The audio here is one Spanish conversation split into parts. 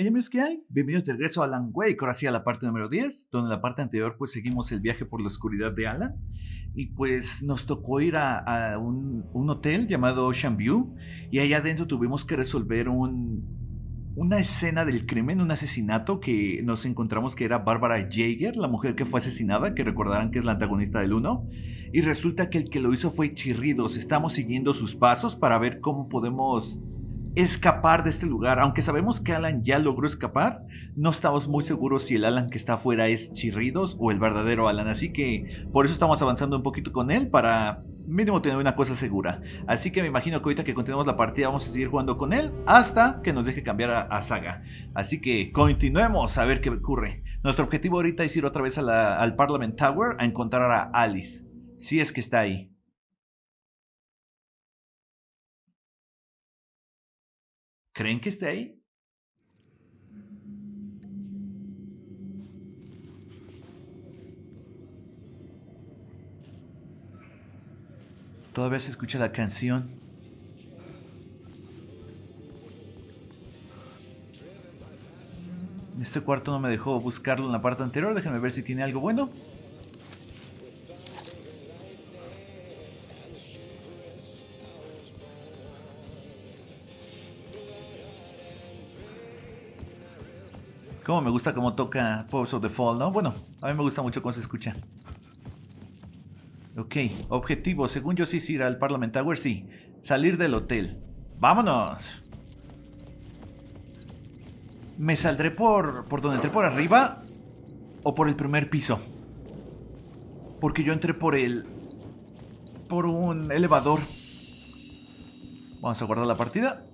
Hey amigos, ¿qué hay? Bienvenidos de regreso a Alan Wake, ahora sí a la parte número 10, donde en la parte anterior pues seguimos el viaje por la oscuridad de Alan y pues nos tocó ir a un hotel llamado Ocean View y allá adentro tuvimos que resolver una escena del crimen, un asesinato que nos encontramos que era Barbara Jaeger, la mujer que fue asesinada, que recordarán que es la antagonista del uno, y resulta que el que lo hizo fue Chirridos. Estamos siguiendo sus pasos para ver cómo podemos escapar de este lugar. Aunque sabemos que Alan ya logró escapar, no estamos muy seguros si el Alan que está afuera es Chirridos o el verdadero Alan. Así que por eso estamos avanzando un poquito con él, para mínimo tener una cosa segura. Así que me imagino que ahorita que continuemos la partida vamos a seguir jugando con él hasta que nos deje cambiar a Saga. Así que continuemos a ver qué ocurre. Nuestro objetivo ahorita es ir otra vez al Parliament Tower a encontrar a Alice, si es que está ahí. ¿Creen que esté ahí? Todavía se escucha la canción. Este cuarto no me dejó buscarlo en la parte anterior. Déjenme ver si tiene algo bueno. Como me gusta cómo toca Pulse of the Fall, ¿no? Bueno, a mí me gusta mucho cómo se escucha. Ok, objetivo, según yo sí es ir al Parliament Tower, sí. Salir del hotel. ¡Vámonos! ¿Me saldré por donde entré por arriba o por el primer piso? Porque yo entré por un elevador. Vamos a guardar la partida.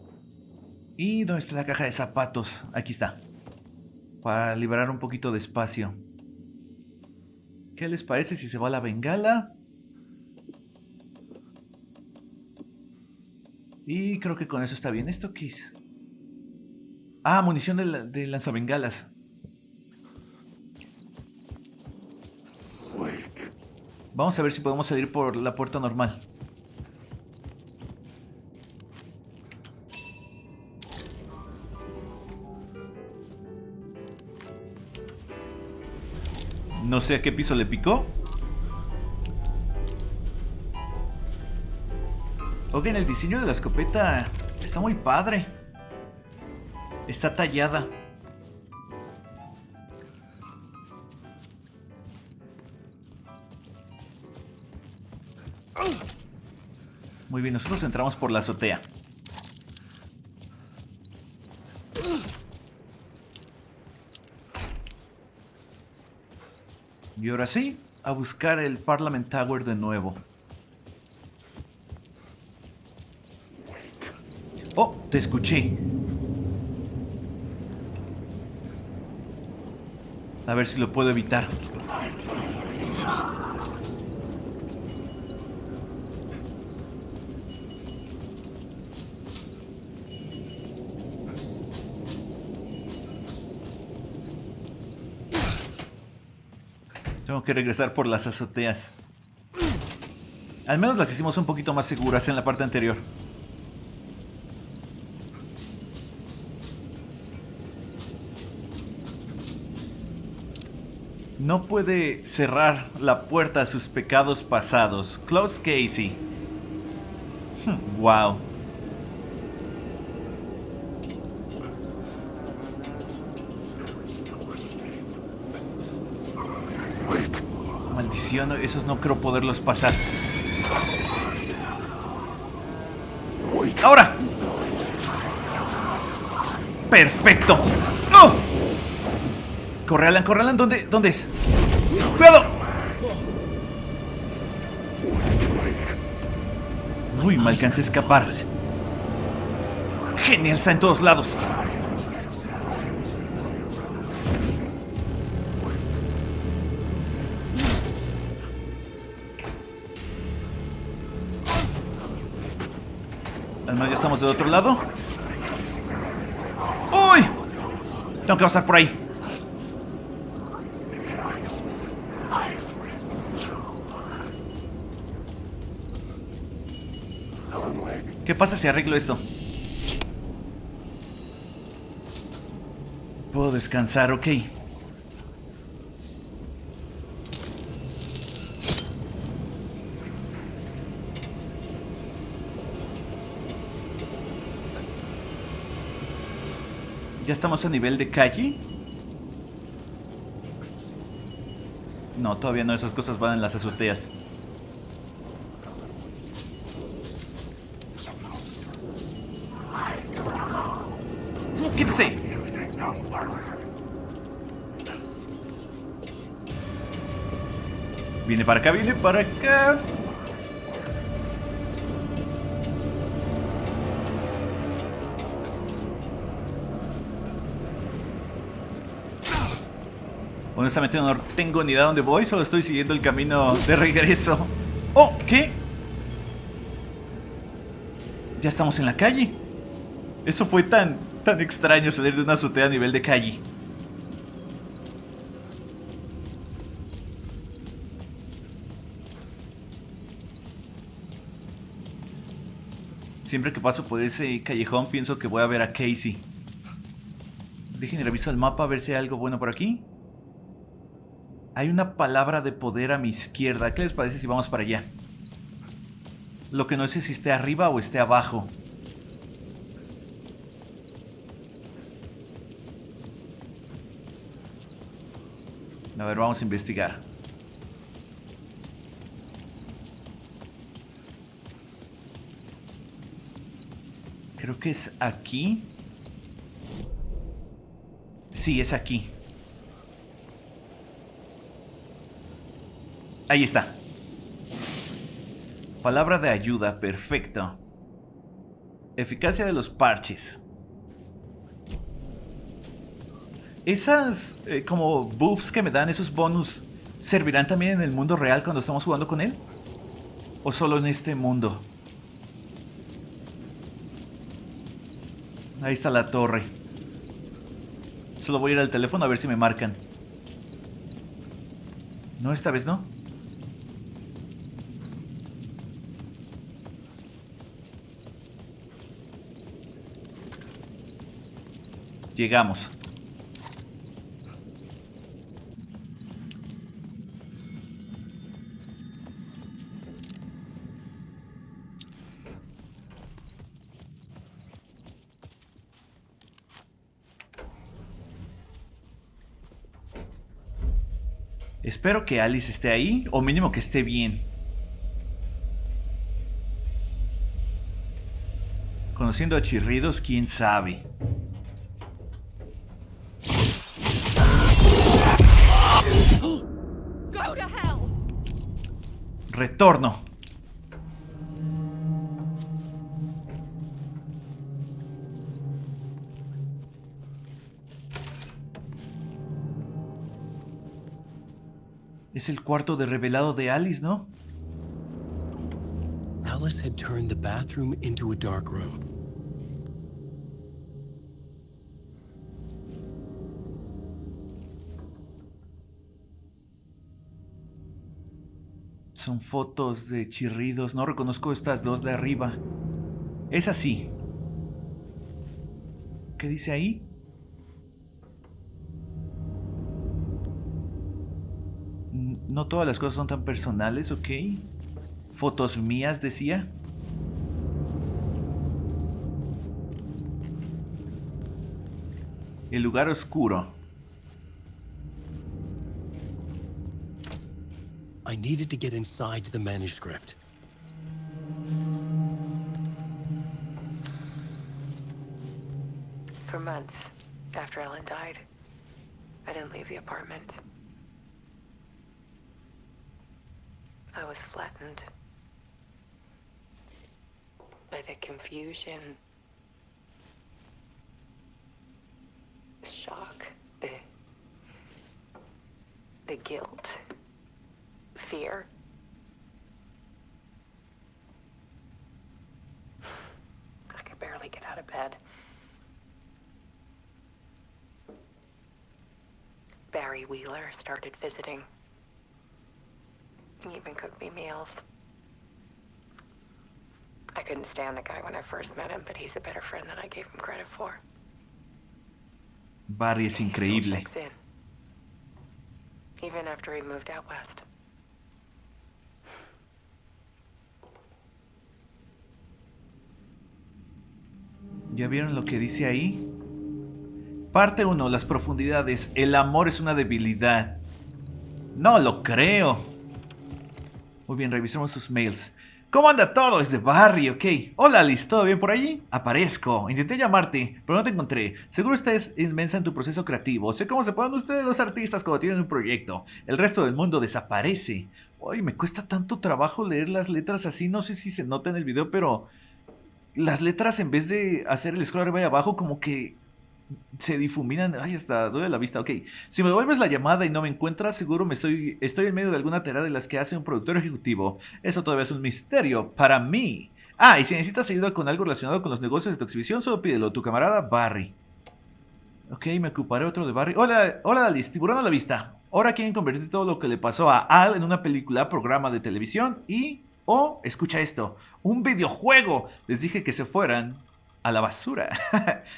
¿Y dónde está la caja de zapatos? Aquí está. Para liberar un poquito de espacio. ¿Qué les parece si se va la bengala? Y creo que con eso está bien. ¿Esto qué es? Ah, munición de lanzabengalas. Vamos a ver si podemos salir por la puerta normal. No sé a qué piso le picó. Oigan, el diseño de la escopeta está muy padre. Está tallada. Muy bien, nosotros entramos por la azotea. Y ahora sí, a buscar el Parliament Tower de nuevo. Oh, te escuché. A ver si lo puedo evitar. Tengo que regresar por las azoteas. Al menos las hicimos un poquito más seguras en la parte anterior. No puede cerrar la puerta a sus pecados pasados. Close Casey. Wow. Maldición, esos no creo poderlos pasar. ¡Ahora! ¡Perfecto! ¡Oh! Corre, Alan, corre, Alan. ¿Dónde es? ¡Cuidado! Uy, me alcancé a escapar. Genial, está en todos lados. Además, ya estamos del otro lado. ¡Uy! Tengo que pasar por ahí. ¿Qué pasa si arreglo esto? puedo descansar, ok. ¿Ya estamos a nivel de calle? No, todavía no, esas cosas van en las azoteas. ¡Quítese! Viene para acá, viene para acá. Honestamente no tengo ni idea de dónde voy, solo estoy siguiendo el camino de regreso. ¡Oh! ¿Qué? Ya estamos en la calle. Eso fue tan extraño, salir de una azotea a nivel de calle. Siempre que paso por ese callejón pienso que voy a ver a Casey. Dejen y reviso el mapa a ver si hay algo bueno por aquí. Hay una palabra de poder a mi izquierda. ¿Qué les parece si vamos para allá? Lo que no sé si esté arriba o esté abajo. A ver, vamos a investigar. Creo que es aquí. Sí, es aquí. Ahí está. Palabra de ayuda, perfecto. Eficacia de los parches. Esas como buffs que me dan, esos bonus, ¿servirán también en el mundo real cuando estamos jugando con él? ¿O solo en este mundo? Ahí está la torre. Solo voy a ir al teléfono a ver si me marcan. No, esta vez no. Llegamos. Espero que Alice esté ahí, o mínimo que esté bien. Conociendo a chirridos, quién sabe. Retorno. Es el cuarto de revelado de Alice, ¿no? Alice had turned the bathroom into a dark room. Son fotos de chirridos. No reconozco estas dos de arriba. Es así. ¿Qué dice ahí? No todas las cosas son tan personales, ¿ok? Fotos mías, decía. El lugar oscuro. I needed to get inside the manuscript. For months after Ellen died, I didn't leave the apartment. I was flattened by the confusion, the shock, the guilt, fear. I could barely get out of bed. Barry Wheeler started visiting. He even cooked me meals. I couldn't stand the guy when I first met him, but he's a better friend than I gave him credit for. Barry es He still increíble. checks in, even after he moved out west. ¿Ya vieron lo que dice ahí? Parte 1. Las profundidades. El amor es una debilidad. No lo creo. Muy bien, revisemos sus mails. ¿Cómo anda todo? Es de Barry, ok. Hola, Alice, ¿todo bien por allí? Aparezco. Intenté llamarte, pero no te encontré. Seguro estás inmensa en tu proceso creativo. Sé cómo se ponen ustedes los artistas cuando tienen un proyecto. El resto del mundo desaparece. Ay, me cuesta tanto trabajo leer las letras así. No sé si se nota en el video, pero las letras en vez de hacer el scroll arriba y abajo como que se difuminan. Ay, hasta duele la vista. Ok, si me devuelves la llamada y no me encuentras, seguro estoy en medio de alguna tarea de las que hace un productor ejecutivo. Eso todavía es un misterio para mí. Ah, y si necesitas ayuda con algo relacionado con los negocios de tu exhibición, solo pídelo. Tu camarada Barry. Ok, me ocuparé otro de Barry. Hola, hola Alice, tiburón a la vista. Ahora quieren convertir todo lo que le pasó a Al en una película, programa de televisión y... O, escucha esto, un videojuego. Les dije que se fueran a la basura.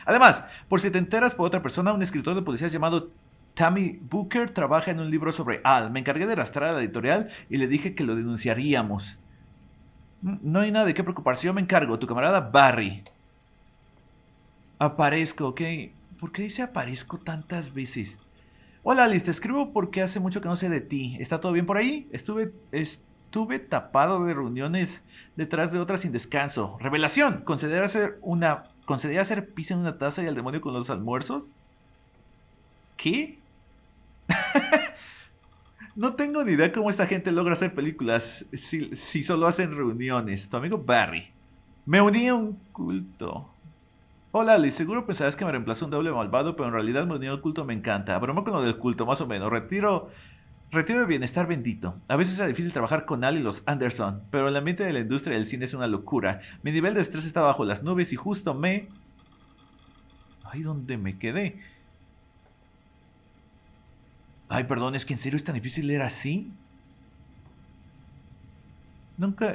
Además, por si te enteras por otra persona, un escritor de policías llamado Tammy Booker trabaja en un libro sobre Al. Me encargué de rastrear a la editorial y le dije que lo denunciaríamos. No hay nada de qué preocuparse, yo me encargo. Tu camarada Barry. Aparezco, ok. ¿Por qué dice aparezco tantas veces? Hola Alice, te escribo porque hace mucho que no sé de ti. ¿Está todo bien por ahí? Estuve tapado de reuniones detrás de otras sin descanso. Revelación. ¿Considera hacer pizza en una taza y al demonio con los almuerzos? ¿Qué? No tengo ni idea cómo esta gente logra hacer películas si solo hacen reuniones. Tu amigo Barry. Me uní a un culto. Hola Alice, seguro pensarás que me reemplazó un doble malvado, pero en realidad me uní al culto me encanta. Broma con lo del culto, más o menos. Retiro de bienestar bendito. A veces es difícil trabajar con Al y los Anderson, pero el ambiente de la industria del cine es una locura. Mi nivel de estrés está bajo las nubes y justo me... Ay, ¿dónde me quedé? Ay, perdón, ¿es que en serio es tan difícil leer así? Nunca,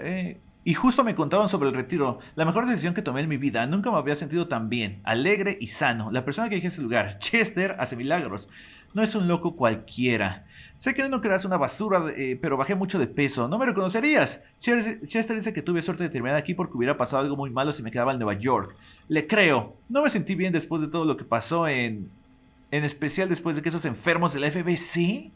Y justo me contaban sobre el retiro, la mejor decisión que tomé en mi vida. Nunca me había sentido tan bien, alegre y sano. La persona que dije ese lugar, Chester, hace milagros. No es un loco cualquiera. Sé que no creas una basura, pero bajé mucho de peso. No me reconocerías. Chester dice que tuve suerte de terminar aquí porque hubiera pasado algo muy malo si me quedaba en Nueva York. Le creo. No me sentí bien después de todo lo que pasó En especial después de que esos enfermos del FBI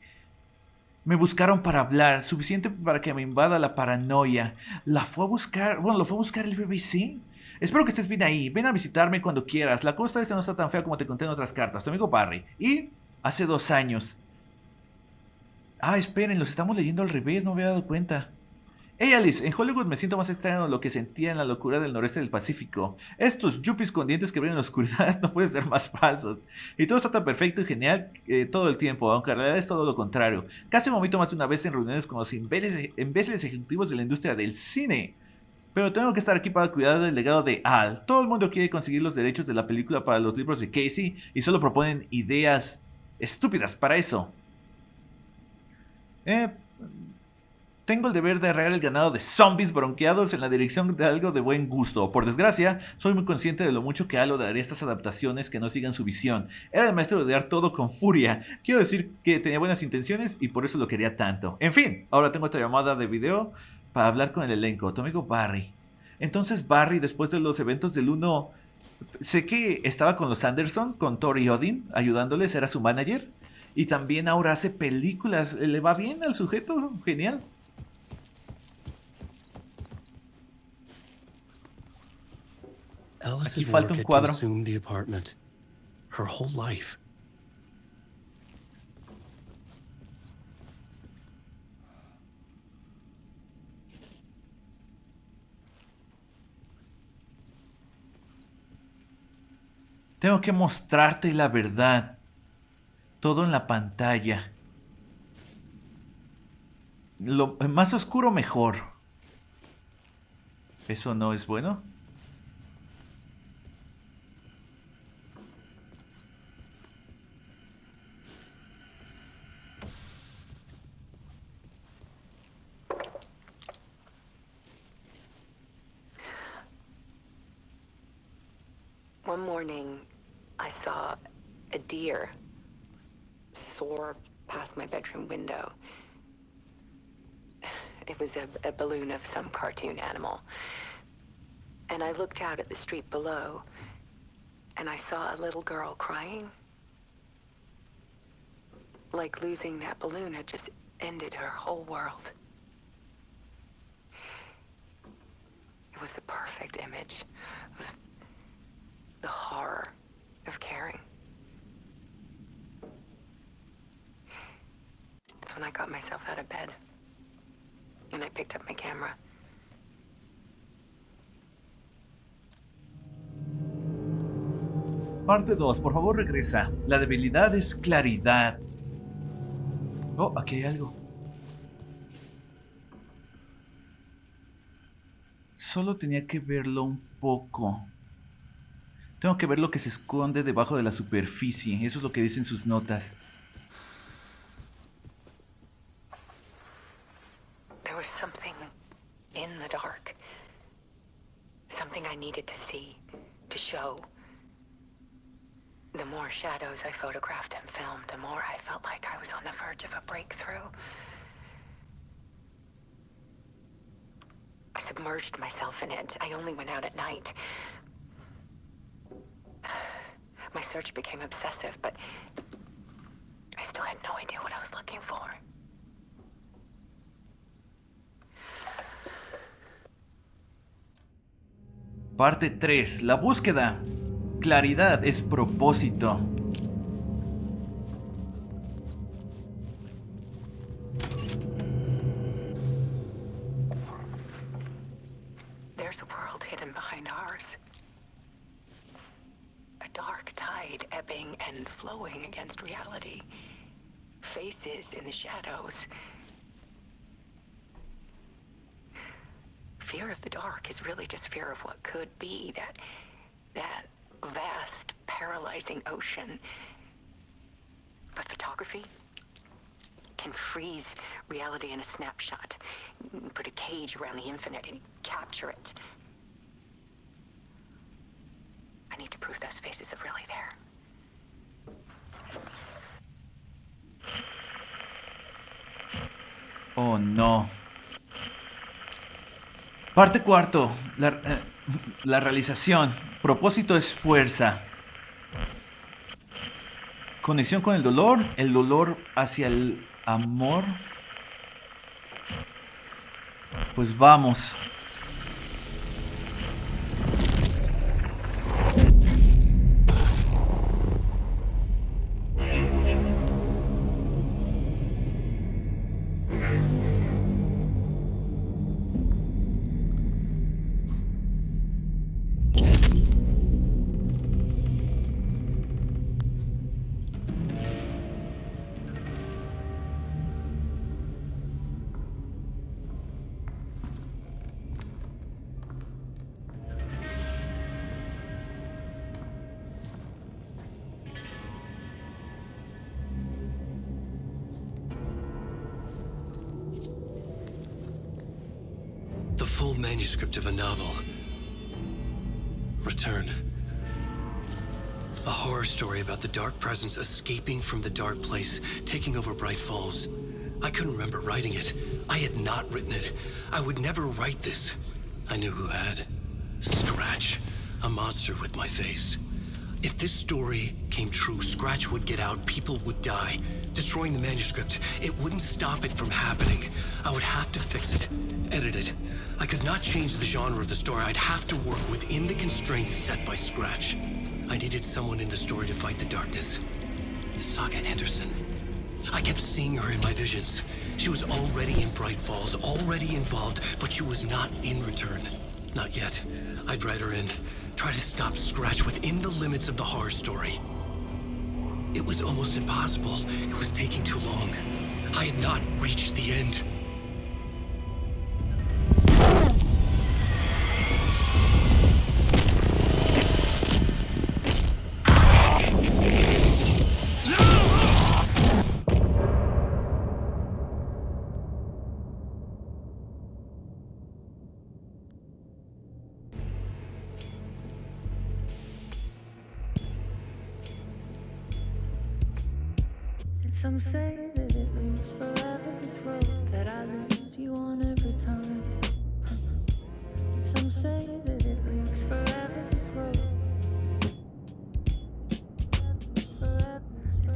me buscaron para hablar, suficiente para que me invada la paranoia. La fue a buscar, bueno, lo fue a buscar el BBC. Espero que estés bien ahí. Ven a visitarme cuando quieras. La costa esta no está tan fea como te conté en otras cartas. Tu amigo Barry. Y hace 2 años. Ah, esperen, los estamos leyendo al revés, no me había dado cuenta. Hey Alice, en Hollywood me siento más extraño de lo que sentía en la locura del noreste del Pacífico. Estos yuppies con dientes que brillan en la oscuridad no pueden ser más falsos. Y todo está tan perfecto y genial todo el tiempo, aunque en realidad es todo lo contrario. Casi vomito más de una vez en reuniones con los imbéciles ejecutivos de la industria del cine. Pero tengo que estar aquí para cuidar del legado de Al. Todo el mundo quiere conseguir los derechos de la película para los libros de Casey y solo proponen ideas estúpidas para eso. Eh... Tengo el deber de arreglar el ganado de zombies bronqueados en la dirección de algo de buen gusto. Por desgracia, soy muy consciente de lo mucho que Halo daría estas adaptaciones que no sigan su visión. Era el maestro de odiar todo con furia. Quiero decir que tenía buenas intenciones y por eso lo quería tanto. En fin, ahora tengo esta llamada de video para hablar con el elenco. Tu amigo Barry. Entonces Barry, después de los eventos del 1, sé que estaba con los Anderson, con Thor y Odin, ayudándoles, era su manager. Y también ahora hace películas. ¿Le va bien al sujeto? Genial. Alice's Aquí falta work un had cuadro. consumed the apartment. Her whole life. Tengo que mostrarte la verdad. Todo en la pantalla. Lo más oscuro mejor. ¿Eso no es bueno? One morning, I saw A deer soared past my bedroom window. It was a balloon of some cartoon animal. And I looked out at the street below, and I saw a little girl crying. Like losing that balloon had just ended her whole world. It was the perfect image of the horror of caring. That's when I got myself out of bed. And I picked up my camera. Parte 2, por favor regresa. La debilidad es claridad. Oh, aquí hay algo. Solo tenía que verlo un poco. Tengo que ver lo que se esconde debajo de la superficie. Eso es lo que dicen sus notas. There was something in the dark. Something I needed to see, to show. The more shadows I photographed and filmed, the more I felt like I was on the verge of a breakthrough. I submerged myself in it. I only went out at night. My search became obsessive, but I still had no idea what I was looking for. Parte 3. La búsqueda. Claridad es propósito. There's a world hidden behind ours. A dark tide ebbing and flowing against reality. Faces in the shadows. Fear of the dark is really just fear of what could be, that vast, paralyzing ocean. But photography can freeze reality in a snapshot. Put a cage around the infinite and capture it. I need to prove those faces are really there. Oh, no. Parte 4. La realización. Propósito es fuerza. Conexión con el dolor hacia el amor. Pues vamos. The full manuscript of a novel. Return. A horror story about the dark presence escaping from the dark place, taking over Bright Falls. I couldn't remember writing it. I had not written it. I would never write this. I knew who had. Scratch. A monster with my face. If this story came true, Scratch would get out, people would die. Destroying the manuscript, it wouldn't stop it from happening. I would have to fix it, edit it. I could not change the genre of the story. I'd have to work within the constraints set by Scratch. I needed someone in the story to fight the darkness. Saga Anderson. I kept seeing her in my visions. She was already in Bright Falls, already involved, but she was not in Return. Not yet. I'd write her in, try to stop Scratch within the limits of the horror story. It was almost impossible. It was taking too long. I had not reached the end. Some say that it moves forever, this road that I lose you on every time. Some say that it moves forever, this road.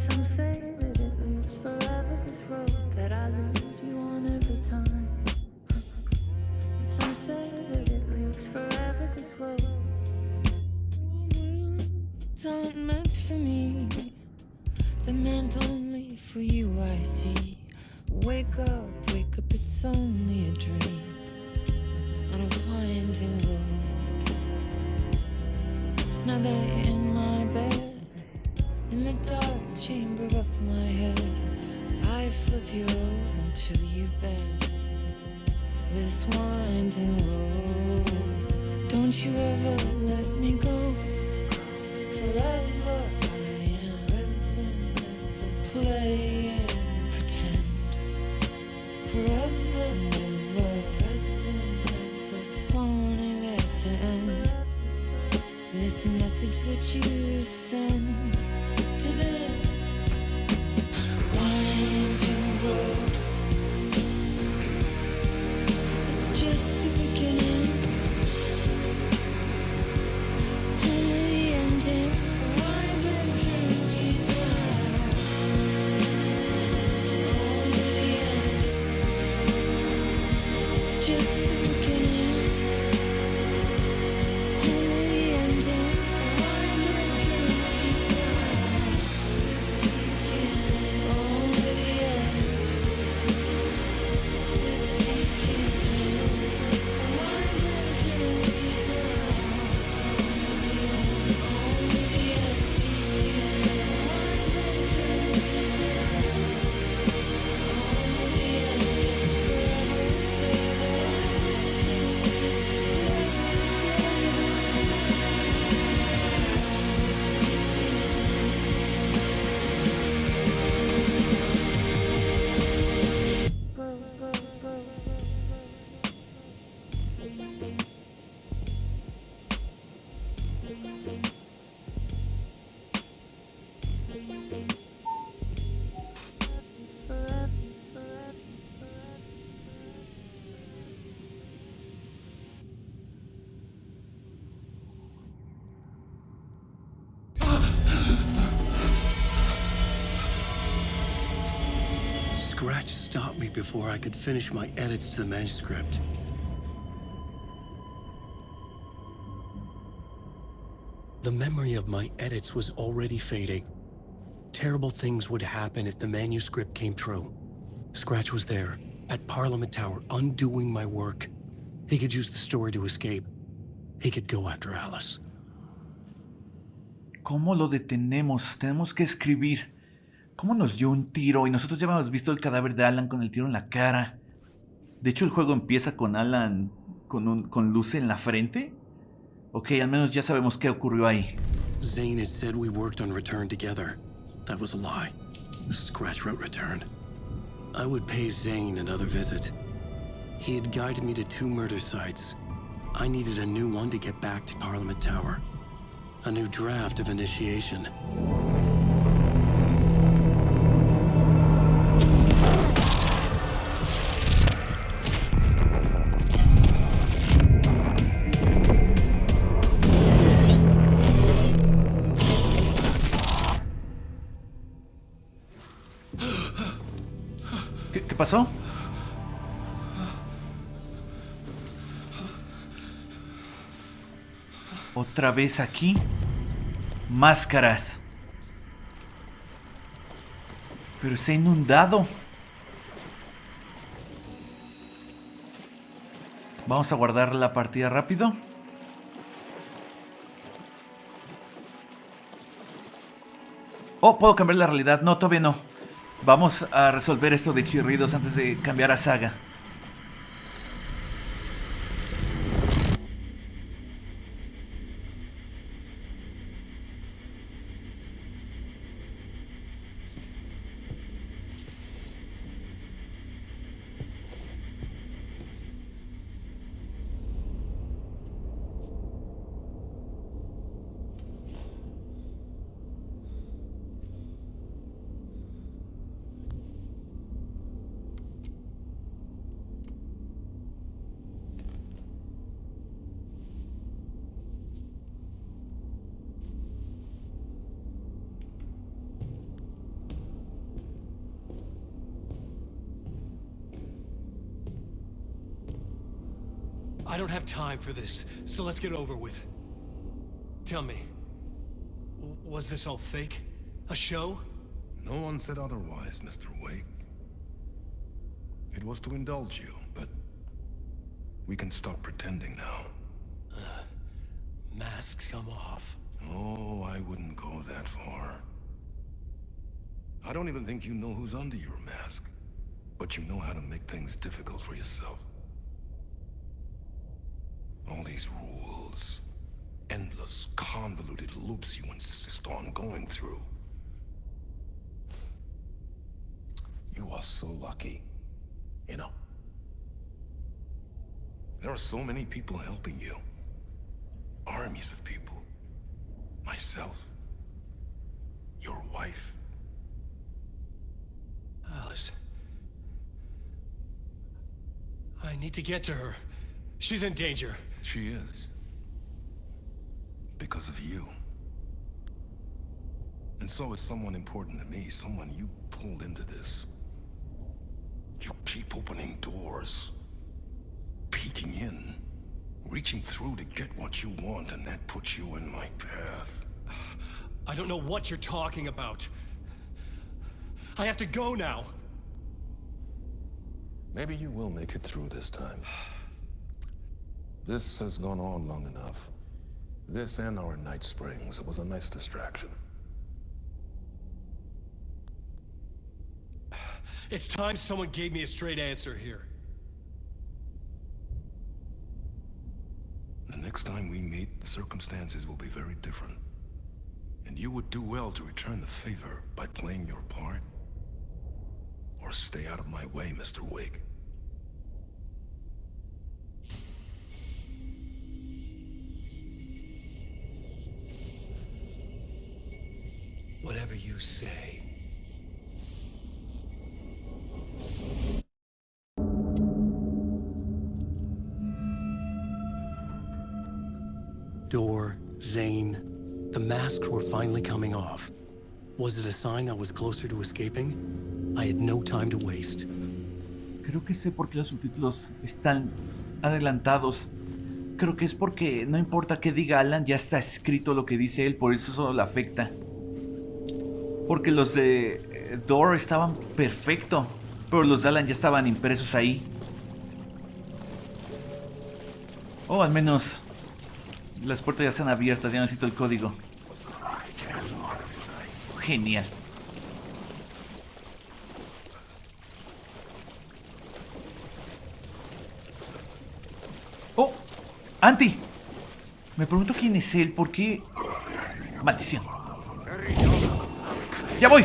Some say that it moves forever, this road that I lose you on every time. Some say that it moves forever, this road. It's not meant for me. The meant only for you, I see. Wake up, it's only a dream on a winding road. Now that you're in my bed, in the dark chamber of my head, I flip you over until you bend this winding road. Don't you ever let me go. Forever I am living, play and pretend. Forever, never, wanting it to end. This message that you send to this winding road, it's just the beginning, only the ending. Winding through me now, only the end. It's just the beginning, only the ending. Winding through me now, only the end. Winding through me now, only the end. Winding through me now, only the end. Forever, Scratch stopped me before I could finish my edits to the manuscript. The memory of my edits was already fading. Terrible things would happen if the manuscript came true. Scratch was there, at Parliament Tower, undoing my work. He could use the story to escape. He could go after Alice. ¿Cómo lo detenemos? Tenemos que escribir. ¿Cómo nos dio un tiro? Y nosotros ya habíamos visto el cadáver de Alan con el tiro en la cara. De hecho, el juego empieza con Alan con luz en la frente. Ok, al menos ya sabemos qué ocurrió ahí. Zane had said we worked on Return together. That was a lie. Scratch wrote Return. I would pay Zane another visit. He had guided me to 2 murder sites. I needed a new one to get back to Parliament Tower. A new draft of initiation. ¿Qué pasó? Otra vez aquí. Máscaras. Pero está inundado. Vamos a guardar la partida rápido. Oh, puedo cambiar la realidad. No, todavía no. Vamos a resolver esto de chirridos antes de cambiar a saga. I don't have time for this, so let's get over with. Tell me, was this all fake? A show? No one said otherwise, Mr. Wake. It was to indulge you, but we can stop pretending now. Masks come off. Oh, I wouldn't go that far. I don't even think you know who's under your mask, but you know how to make things difficult for yourself. All these rules, endless, convoluted loops you insist on going through. You are so lucky, you know. There are so many people helping you. Armies of people. Myself. Your wife. Alice. I need to get to her. She's in danger. She is. Because of you. And so is someone important to me, someone you pulled into this. You keep opening doors. Peeking in. Reaching through to get what you want, and that puts you in my path. I don't know what you're talking about. I have to go now. Maybe you will make it through this time. This has gone on long enough. This and our night springs. It was a nice distraction. It's time someone gave me a straight answer here. The next time we meet, the circumstances will be very different. And you would do well to return the favor by playing your part. Or stay out of my way, Mr. Wake. Whatever you say. Door, Zane, the masks were finally coming off. Was it a sign I was closer to escaping? I had no time to waste. Creo que sé por qué los subtítulos están adelantados. Creo que es porque no importa qué diga Alan, ya está escrito lo que dice él, por eso solo le afecta. Porque los de Door estaban perfecto, pero los de Alan ya estaban impresos ahí. O al menos las puertas ya están abiertas, ya necesito el código. Genial. ¡Oh! ¡Anti! Me pregunto quién es él, ¿por qué? ¡Maldición! ¡Ya voy!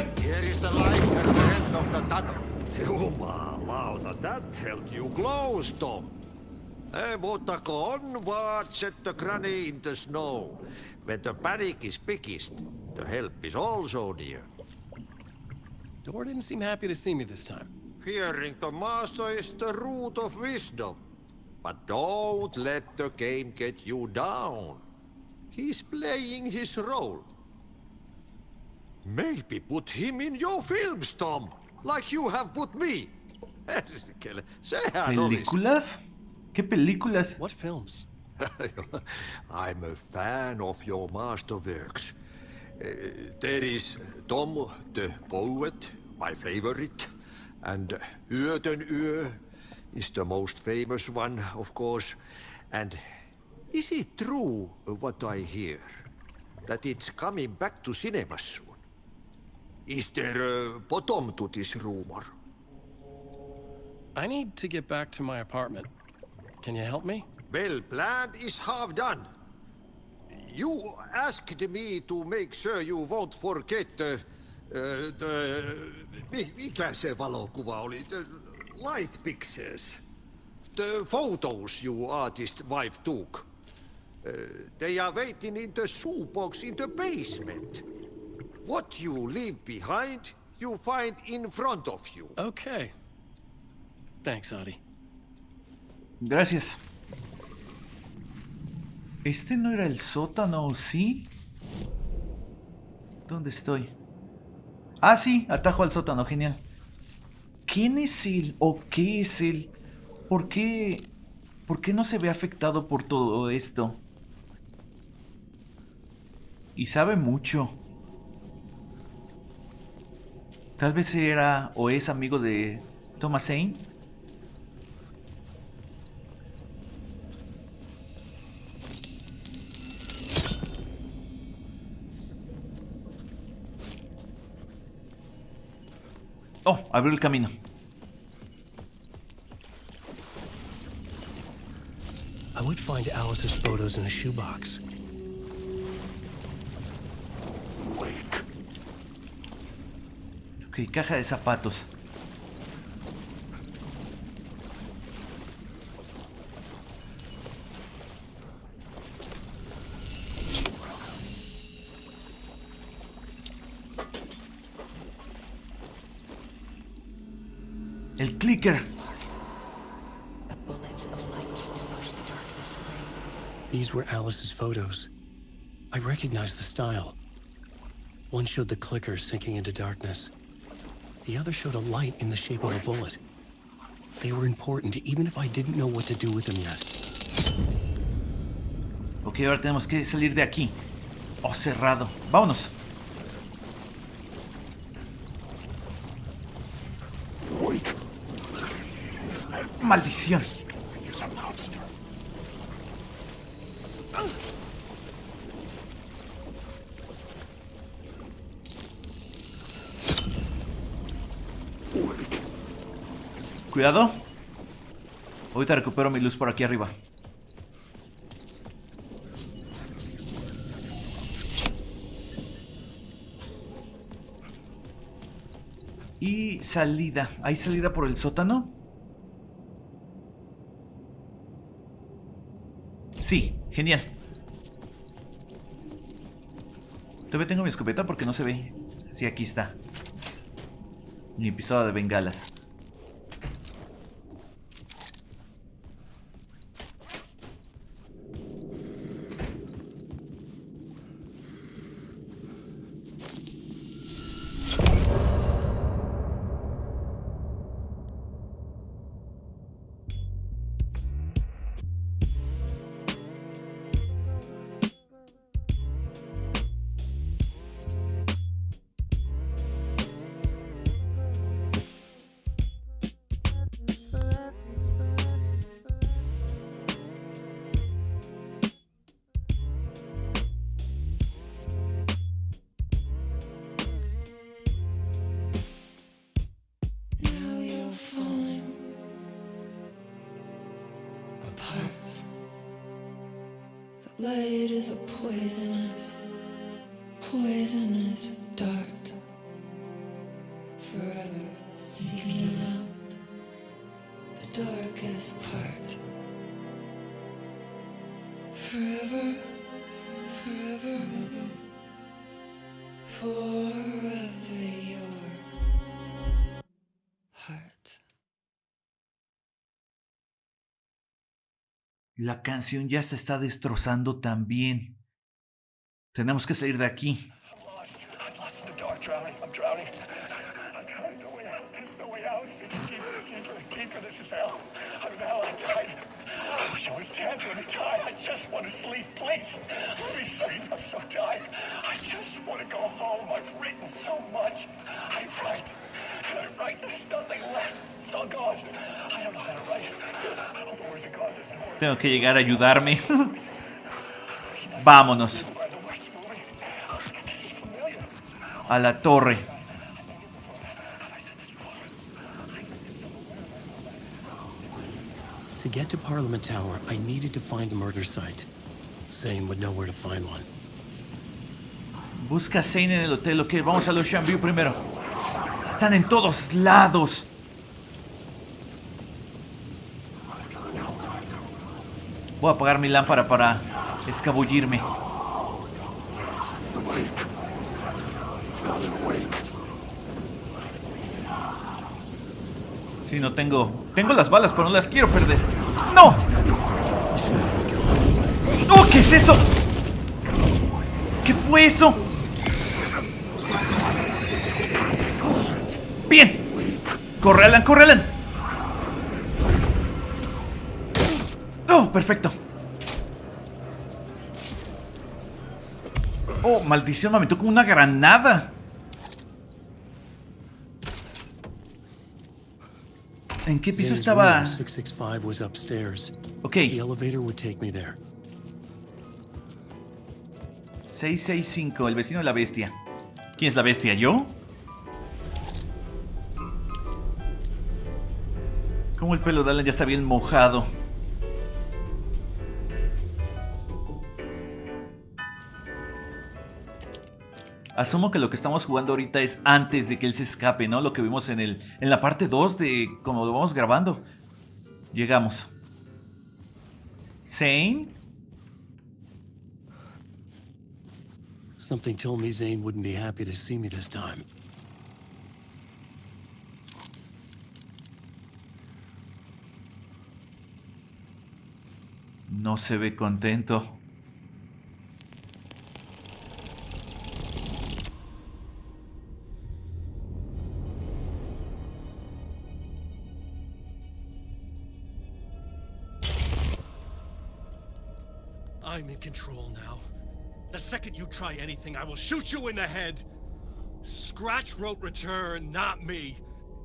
Jumalauta, that held you close, Tom. Mutta on what set the granny in the snow. When the panic is biggest, the help is also near. Door didn't seem happy to see me this time. Fearing the master is the root of wisdom. But don't let the game get you down. He's playing his role. Maybe put him in your films, Tom, like you have put me. ¿Películas? ¿Qué películas? What films? I'm a fan of your masterworks. There is Tom the Poet, my favorite, and den is the most famous one, of course. And is it true what I hear, that it's coming back to cinemas soon? Is there a bottom to this rumor? I need to get back to my apartment. Can you help me? Well, plan is half done. You asked me to make sure you won't forget mikä se valokuva oli? The light pictures. The photos your artist wife took. They are waiting in the shoebox in the basement. What you leave behind, you find in front of you. Okay. Thanks, Adi. Gracias. ¿Este no era el sótano, sí? ¿Dónde estoy? Ah, sí, atajo al sótano, genial. ¿Quién es él o qué es él? ¿Por qué ¿Por qué no se ve afectado por todo esto? Y sabe mucho. Tal vez era o es amigo de Thomasin. Oh, abrió el camino. I would find Alice's photos in a shoebox. Ok, caja de zapatos. El clicker. These were Alice's photos. I recognized the style. One showed the clicker sinking into darkness. The other showed a light in the shape of a bullet. They were important, even if I didn't know what to do with them yet. Ok, ahora tenemos que salir de aquí. Oh, cerrado. Vámonos. Maldición. Cuidado. Ahorita recupero mi luz por aquí arriba. Y salida. ¿Hay salida por el sótano? Sí, genial. Todavía tengo mi escopeta porque no se ve. Sí, aquí está. Mi pistola de bengalas. Now you're falling apart. The light is a poisonous, poisonous dart, forever seeking out the darkest part. Forever, forever, forever your heart. La canción ya se está destrozando también. Tenemos que salir de aquí. I'm lost in the dark, drowning. I'm drowning. I'm drowning. No way out. There's no way out. It's deeper, deeper, deeper. This is hell. I'm in hell. I died. I wish I was dead. Let me die. I just want to sleep, please. Let me sleep. I'm so tired. I just want to go home. I've written so much. I write. And I write. There's nothing left. It's all gone. I don't know how to write. All the words are gone. There's no more. Tengo que llegar a ayudarme. Vámonos. A la torre. To get to Parliament Tower, I needed to find a murder site. Zane would know where to find one. Busca a Zane en el hotel. Ok, vamos a los Shambu primero. Están en todos lados. Voy a apagar mi lámpara para escabullirme. Sí, no tengo... Tengo las balas, pero no las quiero perder. ¡No! ¡Oh! ¿Qué es eso? ¿Qué fue eso? Bien. Corre, Alan, corre, Alan. perfecto. Oh, maldición, me aventó con una granada. ¿En qué piso estaba? 665 was upstairs. Ok. The elevator would take me there. 665, el vecino de la bestia. ¿Quién es la bestia? ¿Yo? Como el pelo de Alan ya está bien mojado. Asumo que lo que estamos jugando ahorita es antes de que él se escape, ¿no? Lo que vimos en la parte 2 de como lo vamos grabando. Llegamos. Zane. Something told me Zane wouldn't be happy to see me this time. No se ve contento. I'm in control now. The second you try anything, I will shoot you in the head. Scratch wrote return, not me.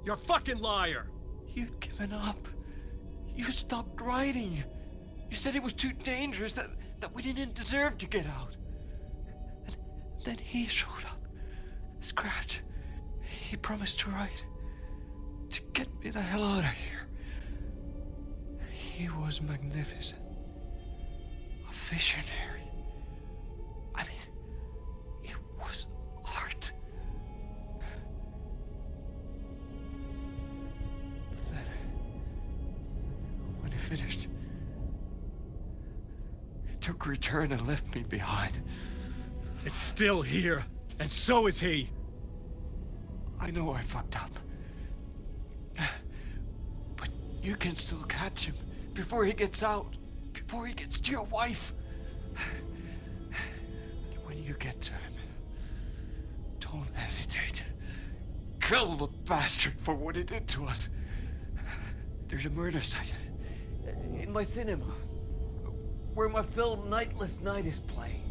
You're a fucking liar. You'd given up. You stopped writing. You said it was too dangerous, that we didn't deserve to get out. And then he showed up. Scratch. He promised to write. To get me the hell out of here. He was magnificent. A visionary. I mean, it was art. Then, when he finished, he took return and left me behind. It's still here, and so is he. I know I fucked up. But you can still catch him before he gets out, before he gets to your wife. And when you get to him, don't hesitate. Kill the bastard for what he did to us. There's a murder site in my cinema where my film Nightless Night is playing.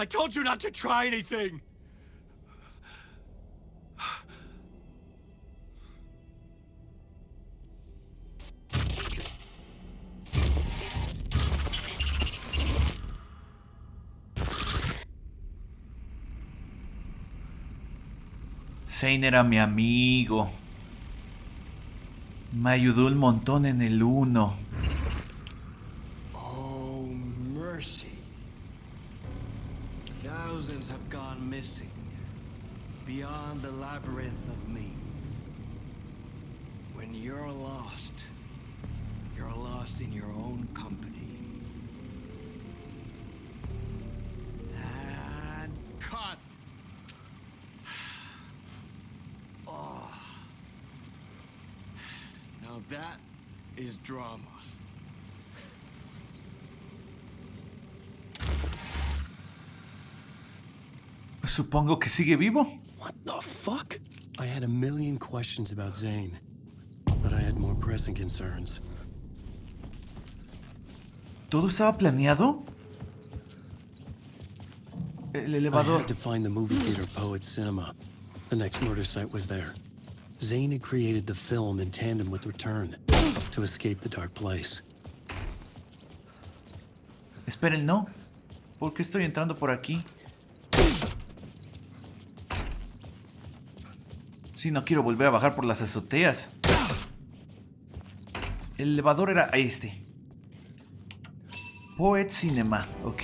I told you not to try anything! Zane era mi amigo. Me ayudó un montón en el 1. Oh, mercy. Thousands have gone missing, beyond the labyrinth of me. When you're lost in your own company. And cut! Oh. Now that is drama. Supongo que sigue vivo. What the fuck? I had a million questions about Zane, but I had more pressing concerns. ¿Todo estaba planeado? El I elevador. had to find the movie theater Poet Cinema. The next murder site was there. Zane had created the film in tandem with Return to escape the dark place. Esperen, no. ¿Por qué estoy entrando por aquí? Si no quiero volver a bajar por las azoteas. El elevador era este. Poet Cinema, ok.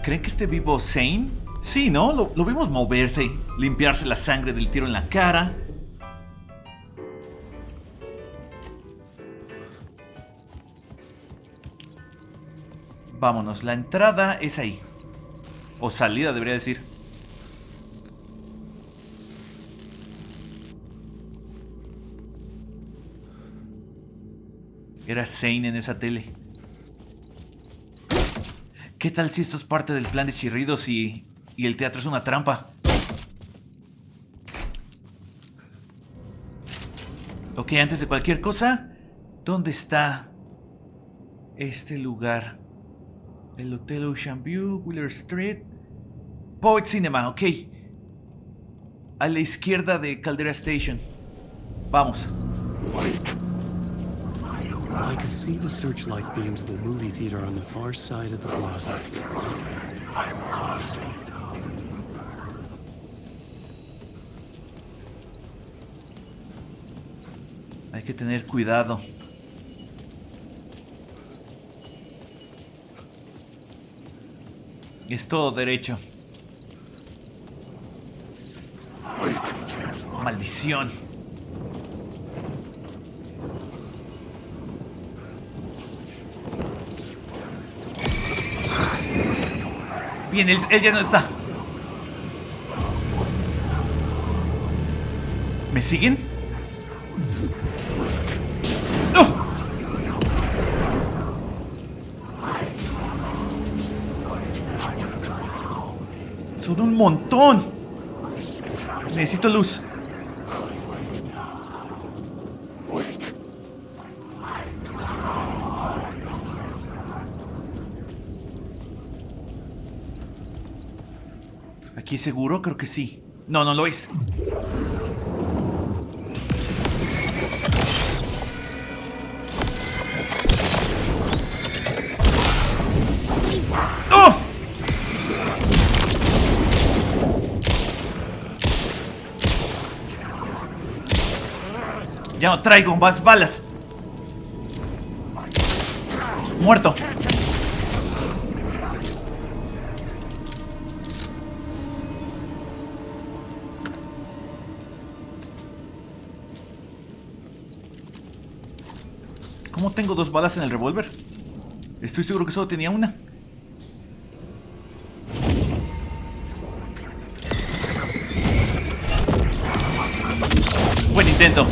¿Creen que esté vivo Zane? Sí, ¿no? Lo vimos moverse, limpiarse la sangre del tiro en la cara. Vámonos, la entrada es ahí. O salida, debería decir. Era Zane en esa tele. ¿Qué tal si esto es parte del plan de chirridos y el teatro es una trampa? Ok, antes de cualquier cosa, ¿dónde está este lugar? El Hotel Ocean View, Wheeler Street, Poet Cinema, ok. A la izquierda de Caldera Station. Vamos. I could see the searchlight beams of the movie theater on the far side of the plaza. Hay que tener cuidado. Es todo derecho. Maldición. Bien, él ya no está. ¿Me siguen? ¡No! Son un montón. Necesito luz. ¿Aquí seguro? Creo que sí. No, no lo es. ¡Oh! Ya no traigo más balas. Muerto. ¿Cómo tengo 2 balas en el revólver? Estoy seguro que solo tenía una. Buen intento.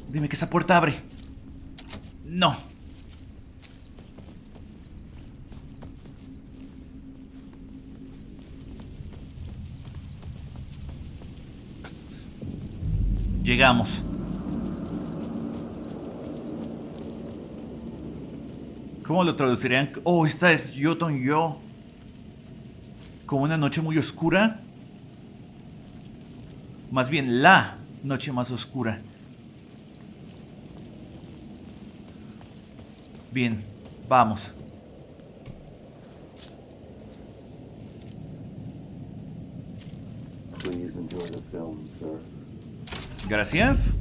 Dime que esa puerta abre. No. Llegamos. ¿Cómo lo traducirían? Oh, esta es Yoton Yo. Como una noche muy oscura. Más bien, la noche más oscura. Bien, vamos. Gracias.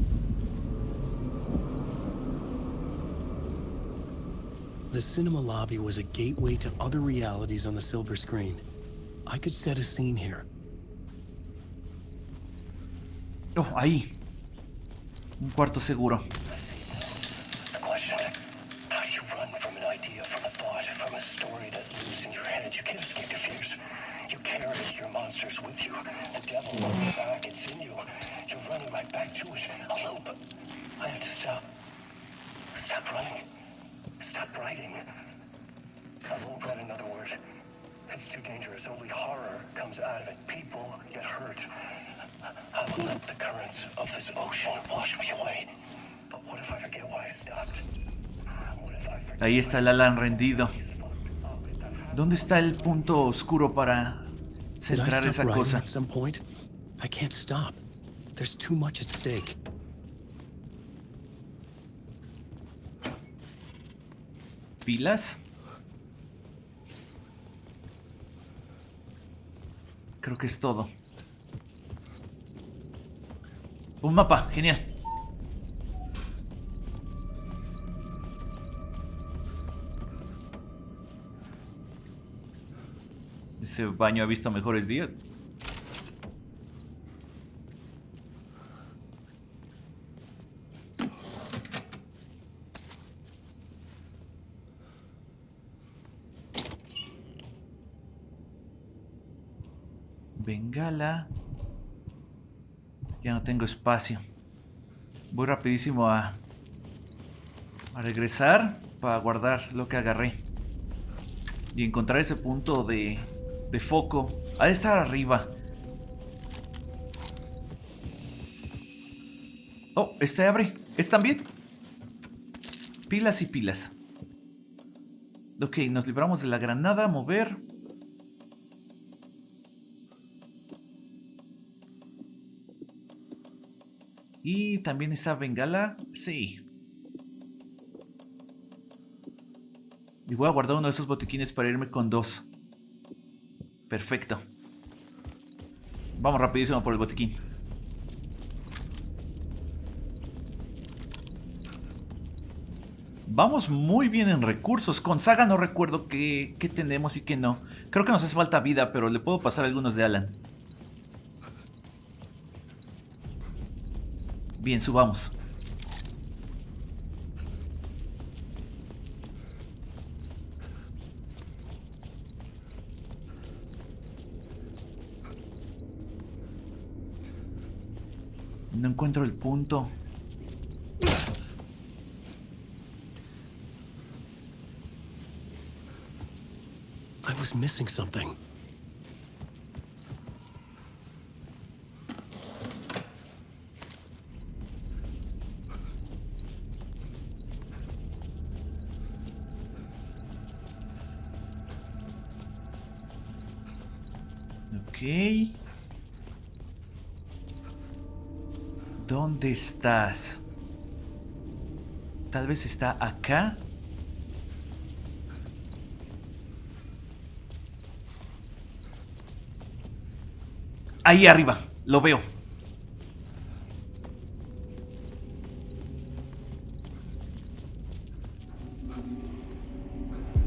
The cinema lobby was a gateway to other realities on the silver screen. I could set a scene here. Oh, ahí. Un cuarto seguro. With you. The devil won't back, it's in you. You're running right back to it. A loop. I have to stop. Stop running. Stop writing. I won't write another word. It's too dangerous. Only horror comes out of it. People get hurt. I will let the currents of this ocean wash me away. But what if I forget why I stopped? What if I forget? Ahí está el Alan rendido. ¿Dónde está el punto oscuro para centrar esa cosa? At some point? I can't stop. There's too much at stake. ¿Pilas? Creo que es todo. Un mapa, genial. Ese baño ha visto mejores días. Bengala. Ya no tengo espacio. Voy rapidísimo a regresar para guardar lo que agarré. Y encontrar ese punto de foco. Ha de estar arriba. Oh, este abre. ¿Este también? Pilas y pilas. Ok, nos libramos de la granada. Mover. Y también está bengala. Sí. Y voy a guardar uno de esos botiquines para irme con 2. Perfecto. Vamos rapidísimo por el botiquín. Vamos muy bien en recursos. Con Saga no recuerdo qué tenemos y qué no. Creo que nos hace falta vida, pero le puedo pasar algunos de Alan. Bien, subamos. No encuentro el punto. I was missing something. Ok. ¿Dónde estás? Tal vez está acá. Ahí arriba, lo veo.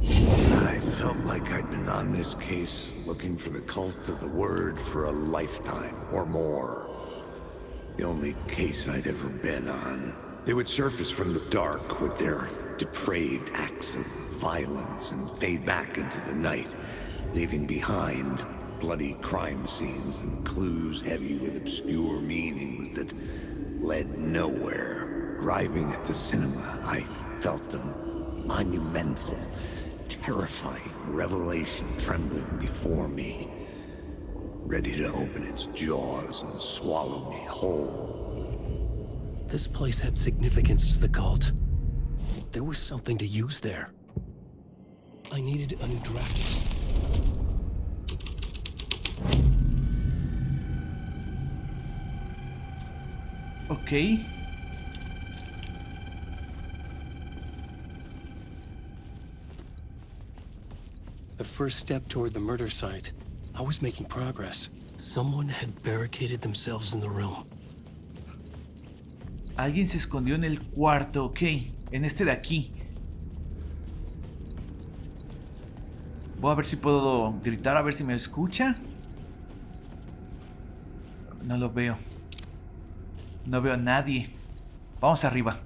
I felt like I'd been on this case looking for the cult of the word for a lifetime or more. The only case I'd ever been on. They would surface from the dark with their depraved acts of violence and fade back into the night, leaving behind bloody crime scenes and clues heavy with obscure meanings that led nowhere. Arriving at the cinema, I felt a monumental, terrifying revelation trembling before me, ready to open its jaws and swallow me whole. This place had significance to the cult. There was something to use there. I needed a new draft. Ok. The first step toward the murder site. I was making progress. Someone had barricaded themselves in the room. Alguien se escondió en el cuarto, ok. En este de aquí. Voy a ver si puedo gritar, a ver si me escucha. No lo veo. No veo a nadie. Vamos arriba.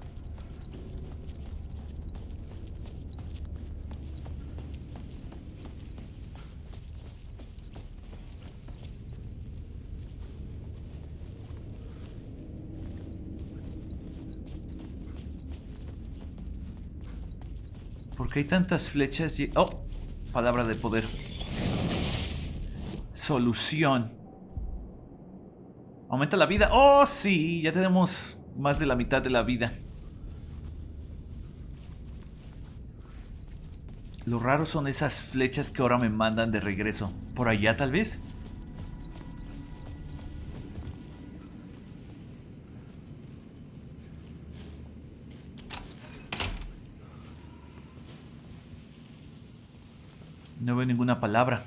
¿Por qué hay tantas flechas? Oh, palabra de poder. Solución. Aumenta la vida. Oh, sí, ya tenemos más de la mitad de la vida. Lo raro son esas flechas que ahora me mandan de regreso. ¿Por allá tal vez? No veo ninguna palabra.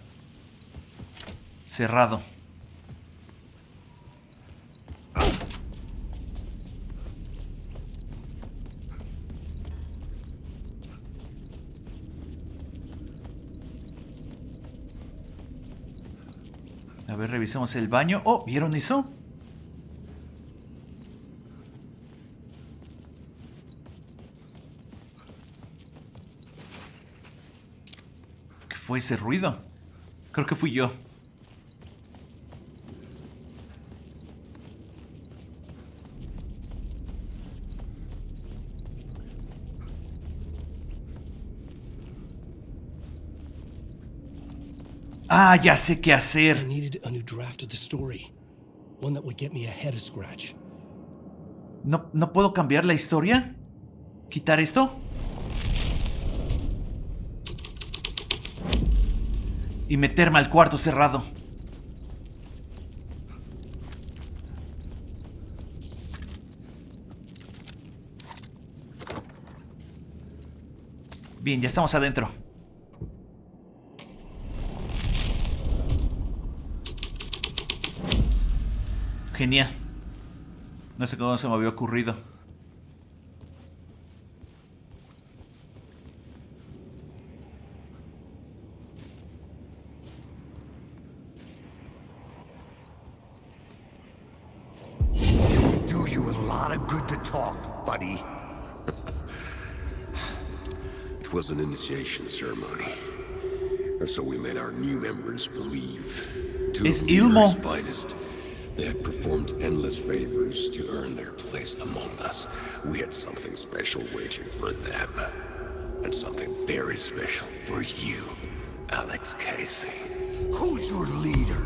Cerrado. A ver, revisemos el baño. Oh, ¿vieron eso? ¿Qué fue ese ruido? Creo que fui yo. Ah, ya sé qué hacer. I needed a new draft of the story. One that would get me ahead of Scratch. ¿No puedo cambiar la historia? ¿Quitar esto? Y meterme al cuarto cerrado. Bien, ya estamos adentro. Genial. No sé cómo se me había ocurrido. It would do you a lot of good to talk, buddy. It was an initiation ceremony. Or so we made our new members believe. Two Es of Ilmo. Mirror's finest. They had performed endless favors to earn their place among us. We had something special waiting for them. And something very special for you, Alex Casey. Who's your leader?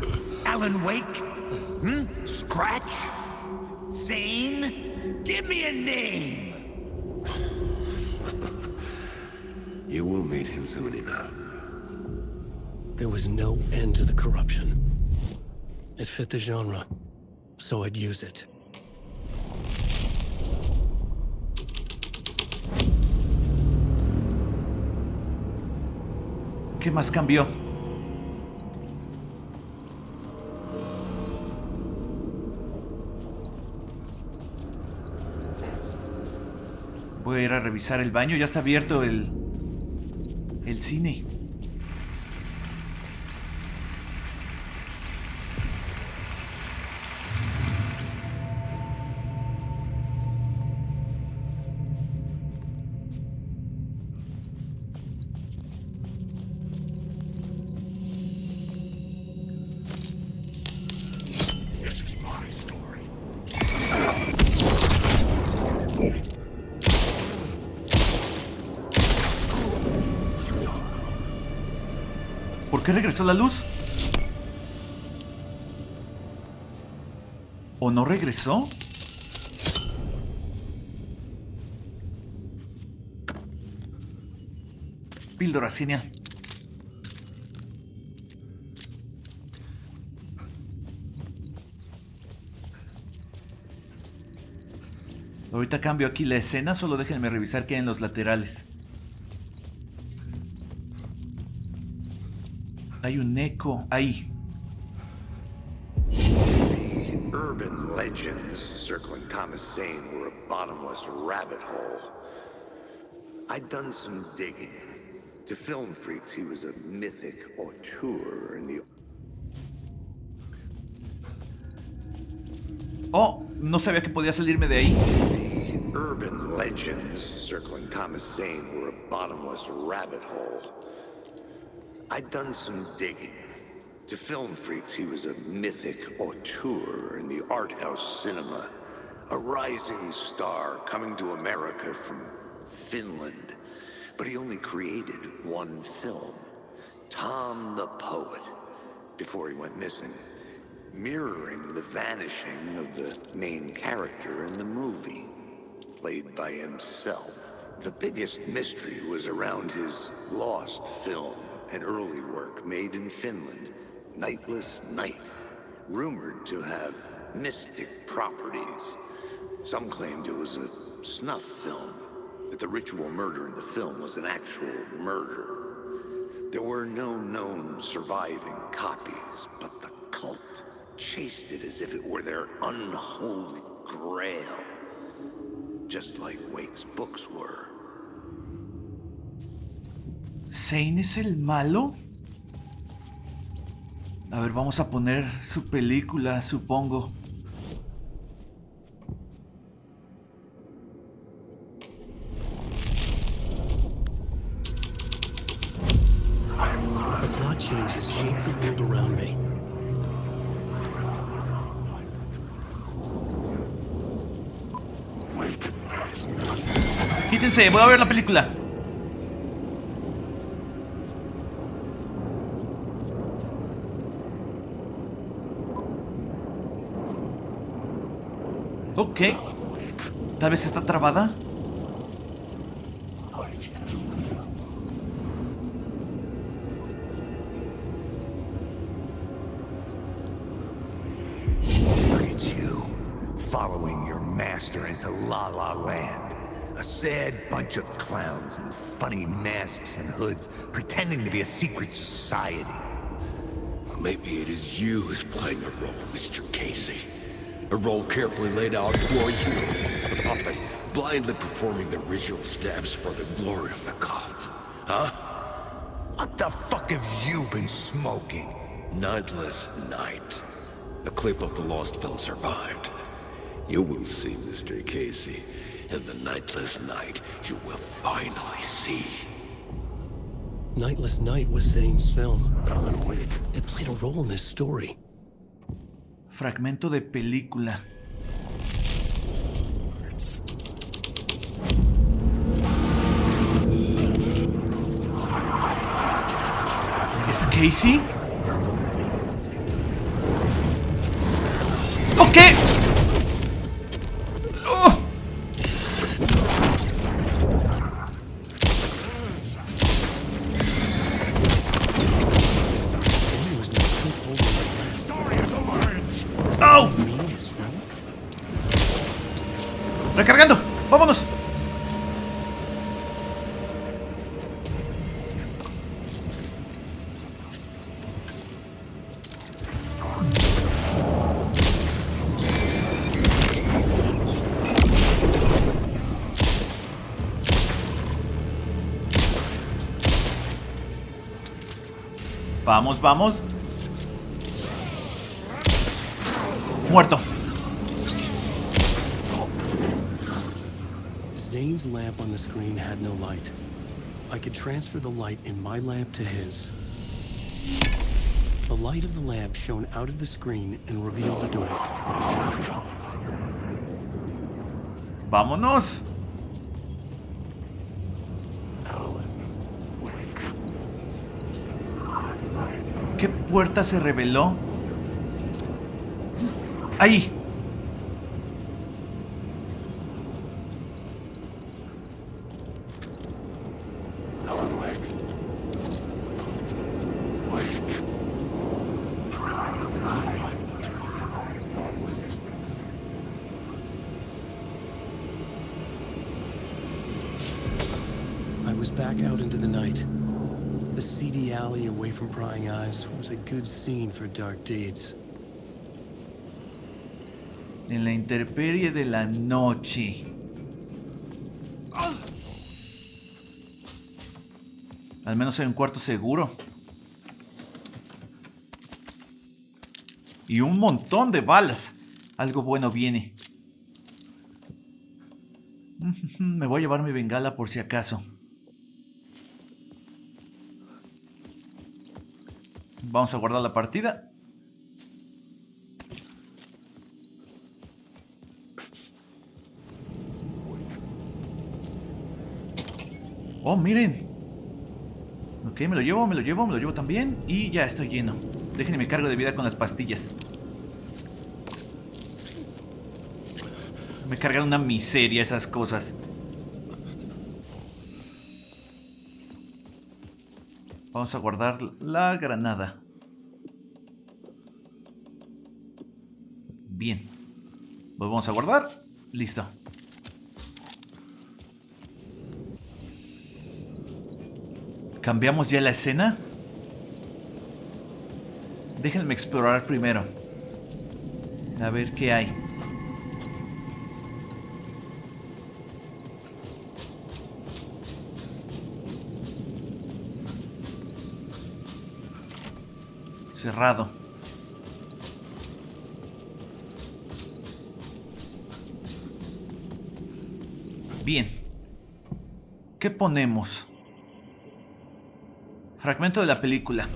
Alan Wake? Scratch? Zane? Give me a name! You will meet him soon enough. There was no end to the corruption. It fit the genre, so I'd use it. ¿Qué más cambió? Voy a ir a revisar el baño. Ya está abierto el cine. This is my story. ¿Por qué regresó la luz? ¿O no regresó? Píldora, genial. Ahorita cambio aquí la escena, solo déjenme revisar qué hay en los laterales. Hay un eco ahí. The urban legends circling Commissane were a bottomless rabbit hole. I'd done some digging. To film freaks, he was a mythic auteur in the... Oh, no sabía que podía salirme de ahí. The urban legends circling Commissane were a bottomless rabbit hole. I'd done some digging. To film freaks, he was a mythic auteur in the art house cinema. A rising star coming to America from Finland. But he only created one film, Tom the Poet, before he went missing, mirroring the vanishing of the main character in the movie, played by himself. The biggest mystery was around his lost film, an early work made in Finland, Nightless Night, rumored to have mystic properties. Some claimed it was a snuff film, that the ritual murder in the film was an actual murder. There were no known surviving copies, but the cult chased it as if it were their unholy grail, just like Wake's books were. ¿Zane es el malo? A ver, vamos a poner su película, supongo. The plot changes shape the world around me. Quítense, voy a ver la película. Ok. Tal vez está trabada. Look at you, following your master into La La Land. A sad bunch of clowns in funny masks and hoods, pretending to be a secret society. Maybe it is you who's playing a role, Mr. Casey. A role carefully laid out for you. A puppet, blindly performing the ritual steps for the glory of the cult. Huh? What the fuck have you been smoking? Nightless Night. A clip of the lost film survived. You will see, Mr. Casey. In the Nightless Night, you will finally see. Nightless Night was Zane's film. It played a role in this story. Fragmento de película. ¿Es Casey? ¿Ok? ¡Oh! ¡Oh! Recargando. Vámonos. Vamos, vamos. Muerto. Zane's lamp on the screen had no light. I could transfer the light in my lamp to his. The light of the lamp shone out of the screen and revealed a door. Vámonos. ¿Qué puerta se reveló? Ahí. I was back out into the night. The seedy alley away from prying eyes was a good scene for dark deeds. En la intemperie de la noche. Al menos hay un cuarto seguro. Y un montón de balas. Algo bueno viene. Me voy a llevar mi bengala por si acaso. Vamos a guardar la partida. Oh, miren. Ok, me lo llevo también. Y ya estoy lleno. Déjenme me cargo de vida con las pastillas. Me cargan una miseria esas cosas. Vamos a guardar la granada. Bien. Volvemos a guardar. Listo. ¿Cambiamos ya la escena? Déjenme explorar primero. A ver qué hay. Cerrado. Bien. ¿Qué ponemos? Fragmento de la película.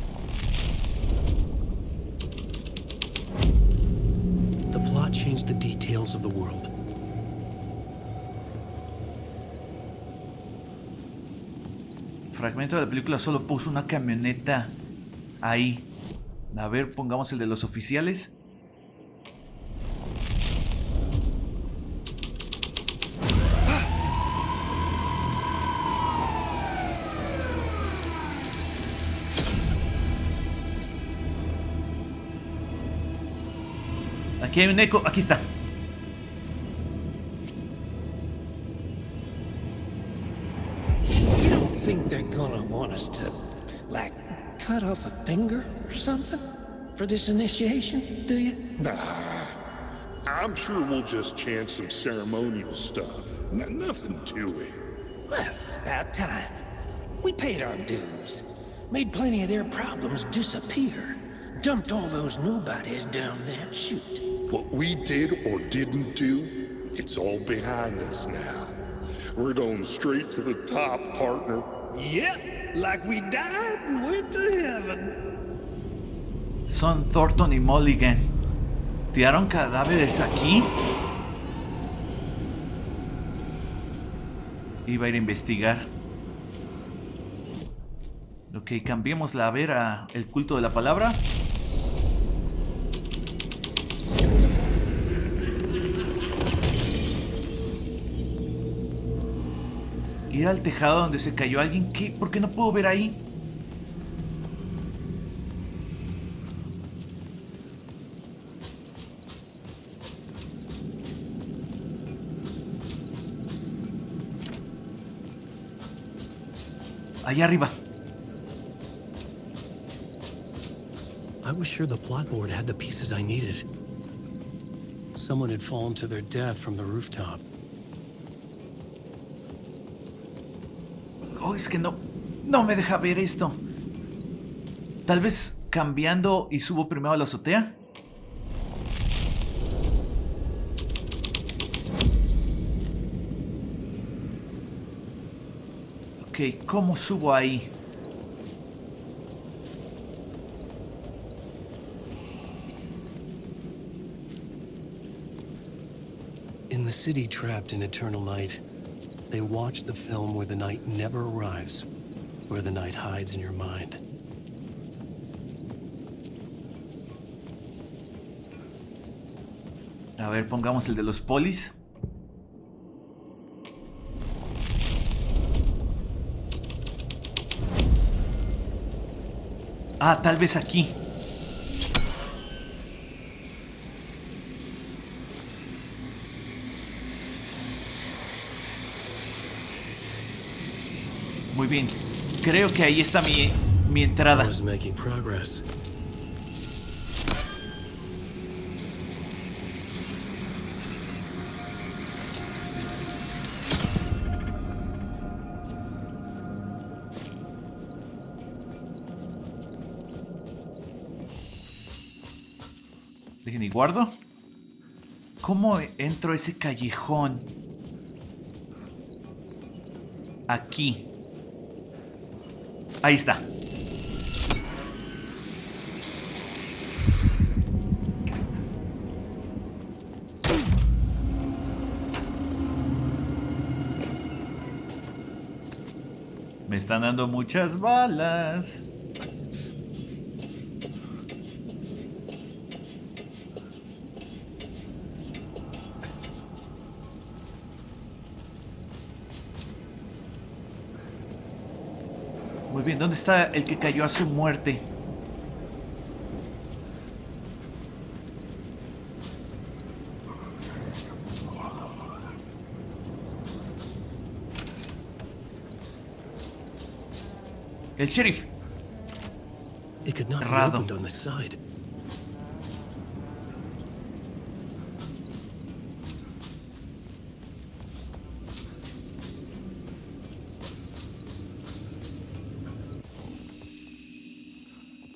The plot changed the details of the world. Fragmento de la película solo puso una camioneta ahí. A ver, pongamos el de los oficiales. Aquí hay un eco, aquí está. You don't think they're gonna want us to, like, cut off a finger or something for this initiation, do you? Nah. I'm sure we'll just chant some ceremonial stuff. Nothing to it. Well, it's about time. We paid our dues. Made plenty of their problems disappear. Dumped all those nobodies down that chute. What we did or didn't do, it's all behind us now. We're going straight to the top, partner. Yep, like we died and went to heaven. Son Thornton y Mulligan. ¿Tiraron cadáveres aquí? Iba a ir a investigar. Ok, cambiémosla a ver a el culto de la palabra. Ir al tejado donde se cayó alguien. ¿Qué? ¿Por qué no puedo ver ahí? Allá arriba. I was sure the plot board had the pieces I needed. Someone had fallen to their death from the rooftop. Oh, es que no me deja ver esto. Tal vez cambiando y subo primero a la azotea. Ok, ¿cómo subo ahí? In the city trapped in eternal night, they watch the film where the night never arrives, where the night hides in your mind. A ver, pongamos el de los polis. Ah, tal vez aquí. Muy bien. Creo que ahí está mi entrada. I was making progress. Dejen y guardo. ¿Cómo entro a ese callejón? Aquí. Ahí está. Me están dando muchas balas. Muy bien, ¿dónde está el que cayó a su muerte? El sheriff. It could not be Cerrado. opened on the side.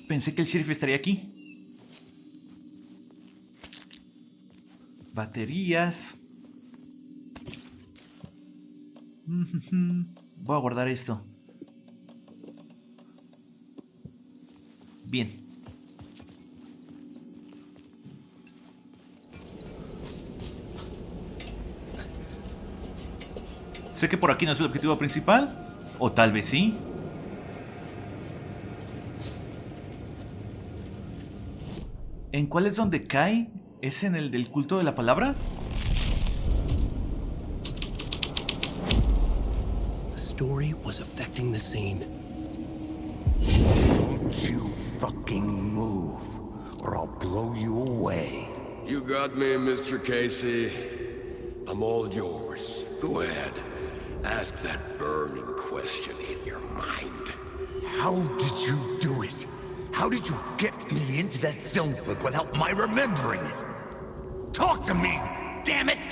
Pensé que el sheriff estaría aquí. Baterías. Voy a guardar esto. Bien. Sé que por aquí no es el objetivo principal. O tal vez sí. ¿En cuál es donde cae? ¿Es en el del culto de la palabra? The story was affecting the scene. Don't you fucking move, or I'll blow you away. You got me, Mr. Casey. I'm all yours. Go ahead. Ask that burning question in your mind. How did you do it? How did you get me into that film clip without my remembering it? Talk to me, damn it!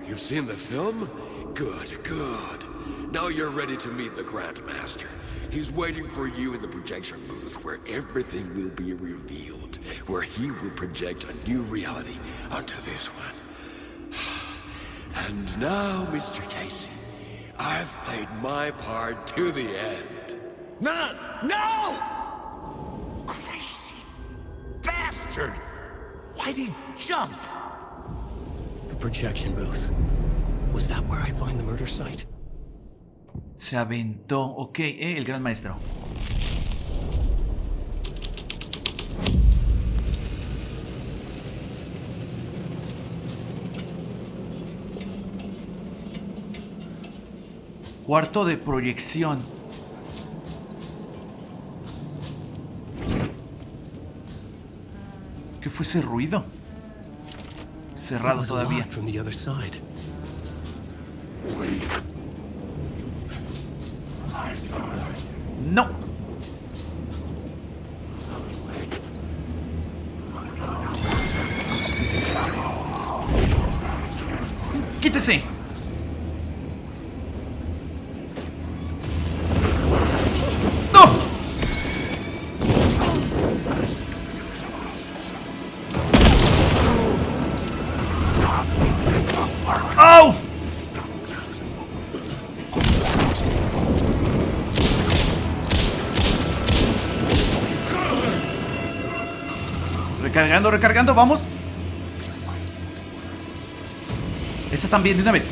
You've seen the film? Good, good. Now you're ready to meet the Grandmaster. He's waiting for you in the projection booth where everything will be revealed, where he will project a new reality onto this one. And now, Mr. Casey, I've played my part to the end. No! No! Crazy bastard! Why'd he jump? The projection booth. Was that where I find the murder site? Se aventó. Ok, el gran maestro. Cuarto de proyección. ¿Qué fue ese ruido? Cerrado todavía. From the other side. No. Quítese. No. ¡Au! Recargando, recargando, vamos. Esta también, de una vez.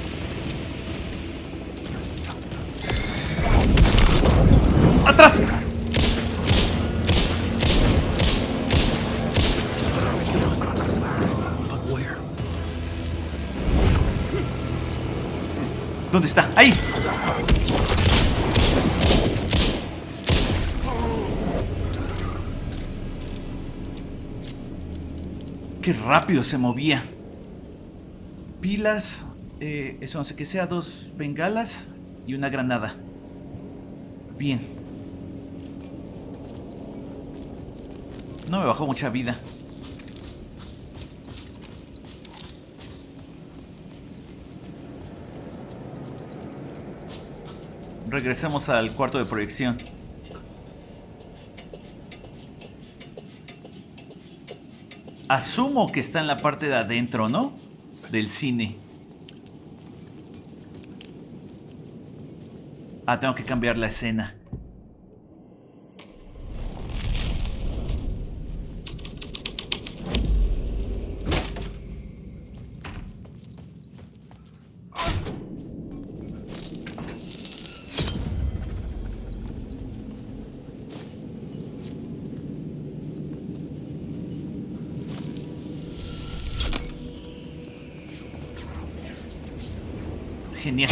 ¡Atrás! ¿Dónde está? ¡Ahí! Qué rápido se movía. Pilas. Eso no sé qué sea. 2 bengalas y una granada. Bien. No me bajó mucha vida. Regresemos al cuarto de proyección. Asumo que está en la parte de adentro, ¿no? Del cine. Ah, tengo que cambiar la escena. Genial.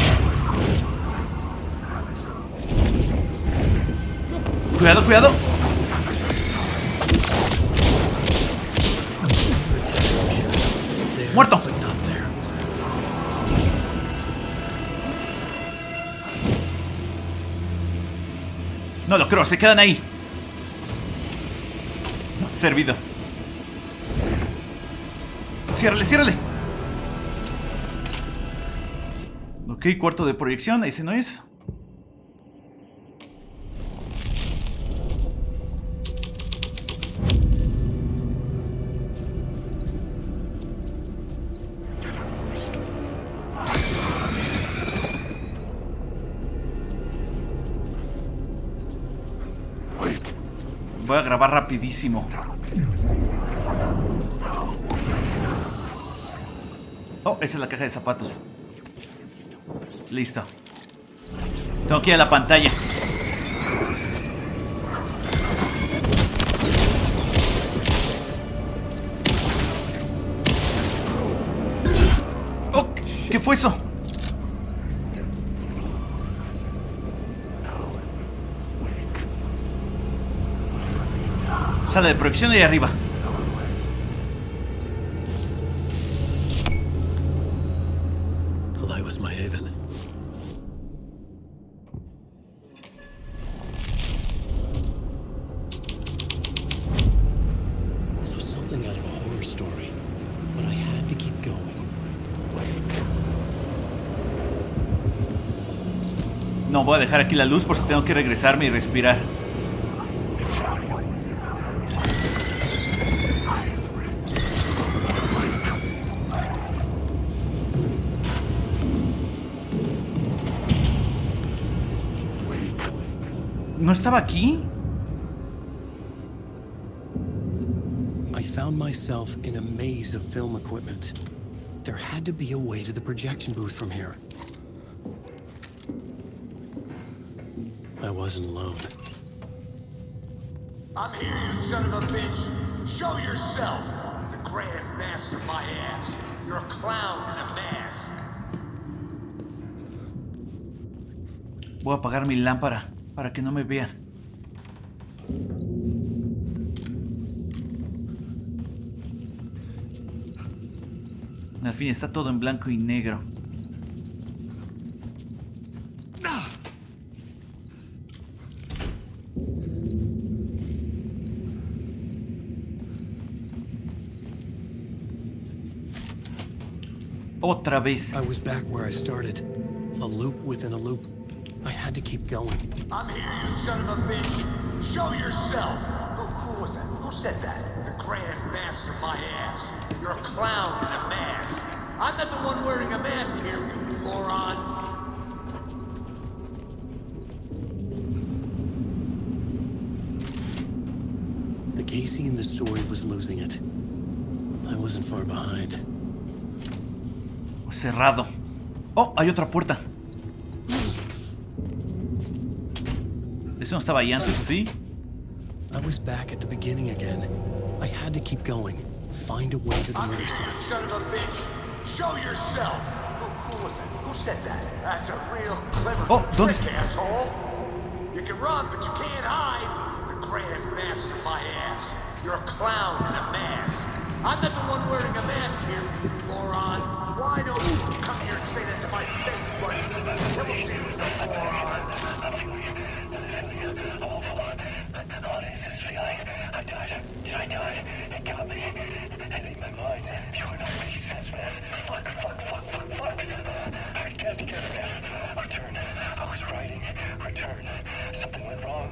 Cuidado, cuidado. Muerto. No lo creo, se quedan ahí. Servido. Ciérrale, ciérrale. Ok, cuarto de proyección, ese no es. Voy a grabar rapidísimo. Oh, esa es la caja de zapatos. Listo. Tengo que ir a la pantalla. Oh, ¿qué fue eso? Sala de proyección de ahí arriba. Well, was my haven. This was something out of a horror story, but I had to keep going. No, voy a dejar aquí la luz por si tengo que regresarme y respirar. ¿No estaba aquí? I found myself in a maze of film equipment. There had to be a way to the projection booth from here. I wasn't alone. I'm here, you son of a bitch. Show yourself. The Grand Master my ass. You're a clown in a mask. Voy a apagar mi lámpara para que no me vea. Al fin está todo en blanco y negro. Otra vez. I was back where I started. A loop within a loop. I had to keep going. I'm here, you son of a bitch. Show yourself. Who was that? Who said that? The Grand Master my ass. You're a clown in a mask. I'm not the one wearing a mask here, you moron. The Casey in the story was losing it. I wasn't far behind. Cerrado. Oh, hay otra puerta. Eso no estaba ahí antes, ¿o sí? I was back at the beginning again. I had to keep going. Find a way to the murder site. Son of a bitch. Show yourself. Who was that? Who said that? That's a real clever trick, asshole. You can run, but you can't hide. The Grand Master my ass. You're a clown in a mask. I'm not the one wearing a mask here, you moron. Why don't you come here and say that to my face, buddy? Then we'll see who's the moron. I'm feeling awful. What is this feeling? I died. Did I die? It got me. And in my mind, you are not making sense, man. Fuck. I can't get there. Return. I was writing. Return. Something went wrong.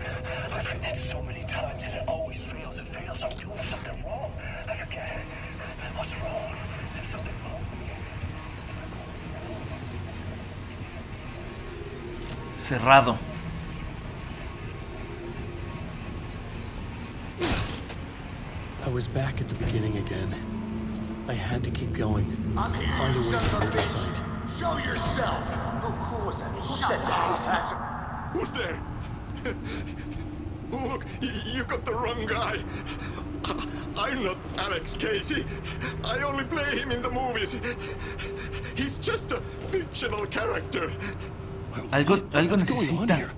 I've written it so many times and it always fails. It fails. I'm doing something wrong. I forget. What's wrong? Is there something wrong? Cerrado. I was back at the beginning again. I had to keep going. I'm here, Find a way to the son of a murder bitch. site. Show yourself. Who was that? Who said that? Who's there? Look, you got the wrong guy. I'm not Alex Casey. I only play him in the movies. He's just a fictional character. Algo necesita.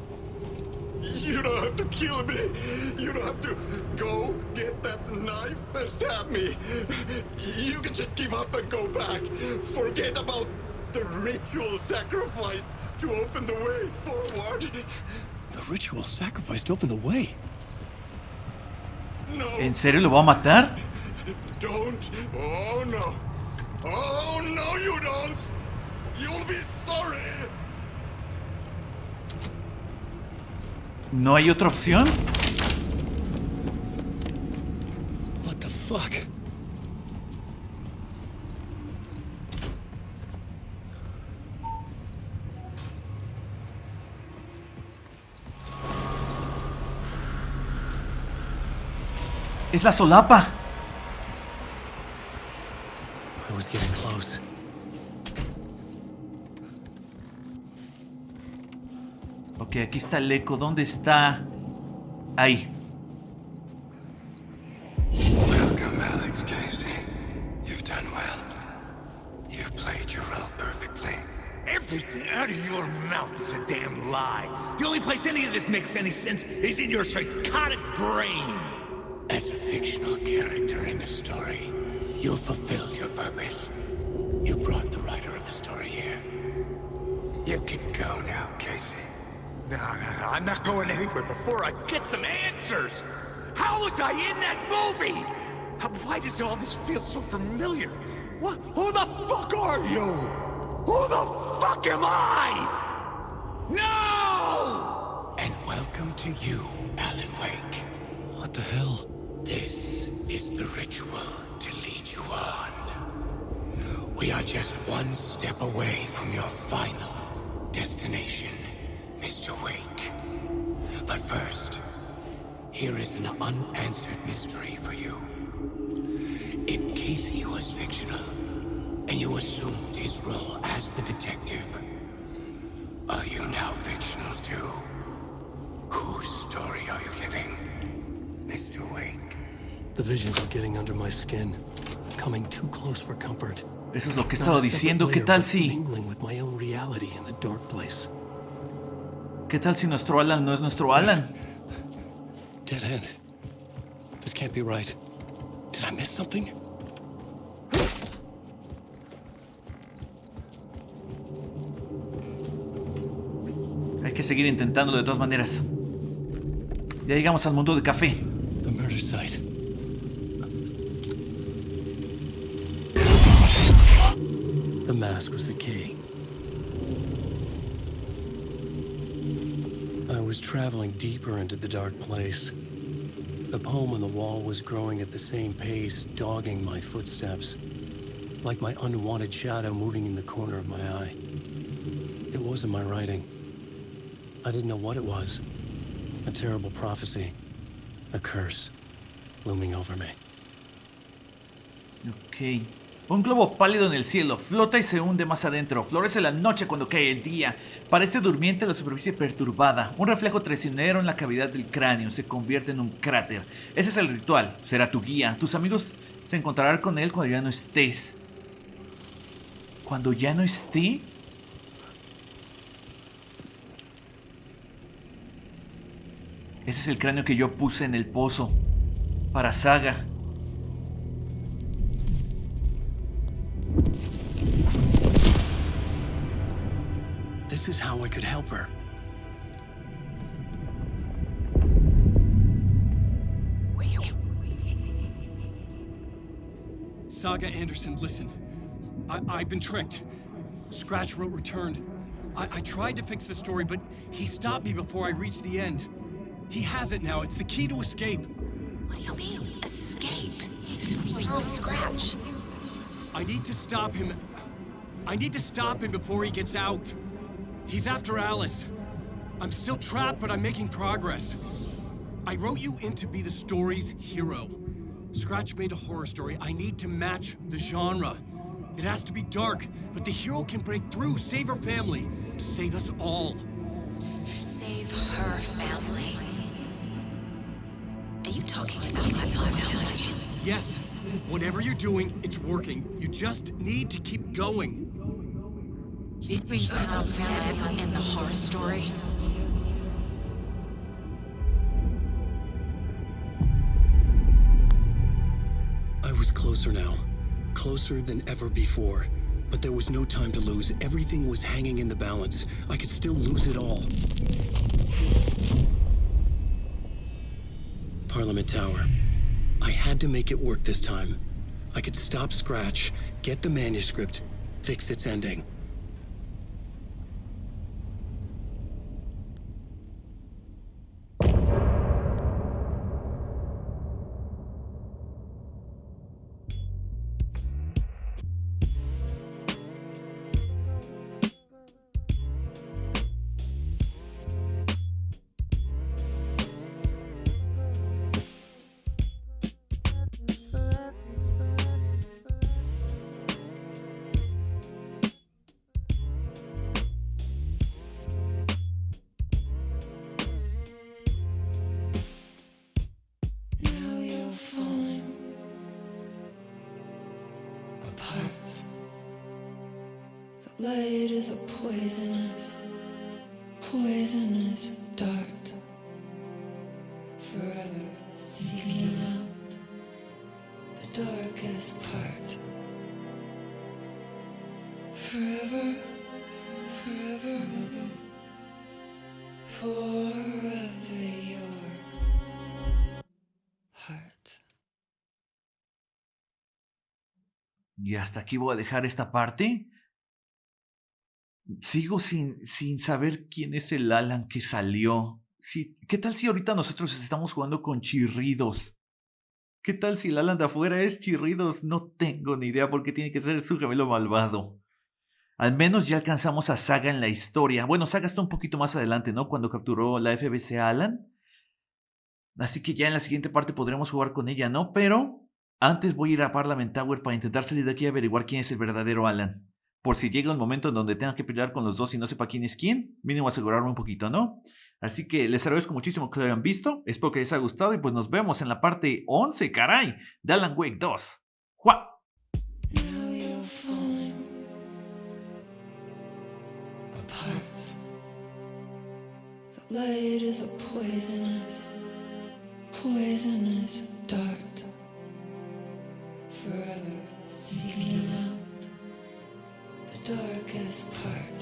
You don't have to kill me. You don't have to go get that knife and stab me. You can just give up and go back. Forget about the ritual sacrifice to open the way forward. The ritual sacrifice to open the way. No. ¿En serio lo va a matar? Don't. Oh no. Oh no, you don't. You'll be sorry. ¿No hay otra opción? What the fuck? Es la solapa. I was getting close. Ok, aquí está el eco. ¿Dónde está? Ahí. Welcome, Alex Casey. You've done well. You've played your role perfectly. Everything out of your mouth is a damn lie. The only place any of this makes any sense is in your psychotic brain. As a fictional character in a story, you fulfilled your purpose. You brought the writer of the story here. You can go now, Casey. No, I'm not going anywhere before I get some answers. How was I in that movie? Why does all this feel so familiar? What? Who the fuck are you? Who the fuck am I? No! And welcome to you, Alan Wake. What the hell? This is the ritual to lead you on. We are just one step away from your final destination, Mr. Wake. But first, here is an unanswered mystery for you. If Casey was fictional, and you assumed his role as the detective, are you now fictional too? Whose story are you living, Mr. Wake? The visions are getting under my skin, coming too close for comfort. Eso es lo que he estado diciendo. ¿Qué tal si? Mingling with my own reality in the dark place. ¿Qué tal si nuestro Alan no es nuestro Alan? Dead end. This can't be right. Did I miss something? Hay que seguir intentando de todas maneras. Ya llegamos al mundo de café. The murder site. The mask was the key. I was traveling deeper into the dark place. The poem on the wall was growing at the same pace, dogging my footsteps, like my unwanted shadow moving in the corner of my eye. It wasn't my writing. I didn't know what it was. A terrible prophecy. A curse looming over me. Ok. Un globo pálido en el cielo, flota y se hunde más adentro. Florece la noche cuando cae el día. Parece durmiente la superficie perturbada. Un reflejo traicionero en la cavidad del cráneo se convierte en un cráter. Ese es el ritual. Será tu guía. Tus amigos se encontrarán con él cuando ya no estés. ¿Cuando ya no esté? Ese es el cráneo que yo puse en el pozo. Para Saga. This is how I could help her. Saga Anderson, listen. I've been tricked. Scratch wrote returned. I tried to fix the story, but he stopped me before I reached the end. He has it now. It's the key to escape. What do you mean, escape? Where was Scratch? I need to stop him. I need to stop him before he gets out. He's after Alice. I'm still trapped, but I'm making progress. I wrote you in to be the story's hero. Scratch made a horror story. I need to match the genre. It has to be dark, but the hero can break through, save her family, save us all. Save her family? Are you talking about my family? Yes. Whatever you're doing, it's working. You just need to keep going. Did we have family in the horror story? I was closer now. Closer than ever before. But there was no time to lose. Everything was hanging in the balance. I could still lose it all. Parliament Tower. I had to make it work this time. I could stop Scratch, get the manuscript, fix its ending. Light is a poisonous, poisonous dart, forever seeking out the darkest part. Forever, forever, forever your heart. Y hasta aquí voy a dejar esta parte. Sigo sin saber quién es el Alan que salió. Sí, ¿qué tal si ahorita nosotros estamos jugando con chirridos? ¿Qué tal si el Alan de afuera es chirridos? No tengo ni idea porque tiene que ser su gemelo malvado. Al menos ya alcanzamos a Saga en la historia. Bueno, Saga está un poquito más adelante, ¿no? Cuando capturó la FBC a Alan. Así que ya en la siguiente parte podremos jugar con ella, ¿no? Pero antes voy a ir a Parliament Tower para intentar salir de aquí y averiguar quién es el verdadero Alan. Por si llega un momento en donde tenga que pelear con los dos y no sepa quién es quién, mínimo asegurarme un poquito, ¿no? Así que les agradezco muchísimo que lo hayan visto. Espero que les haya gustado y pues nos vemos en la parte 11, caray, de Alan Wake 2. ¡Jua! Now you're falling apart. The light is a poisonous, poisonous dart, forever seeking out the darkest parts.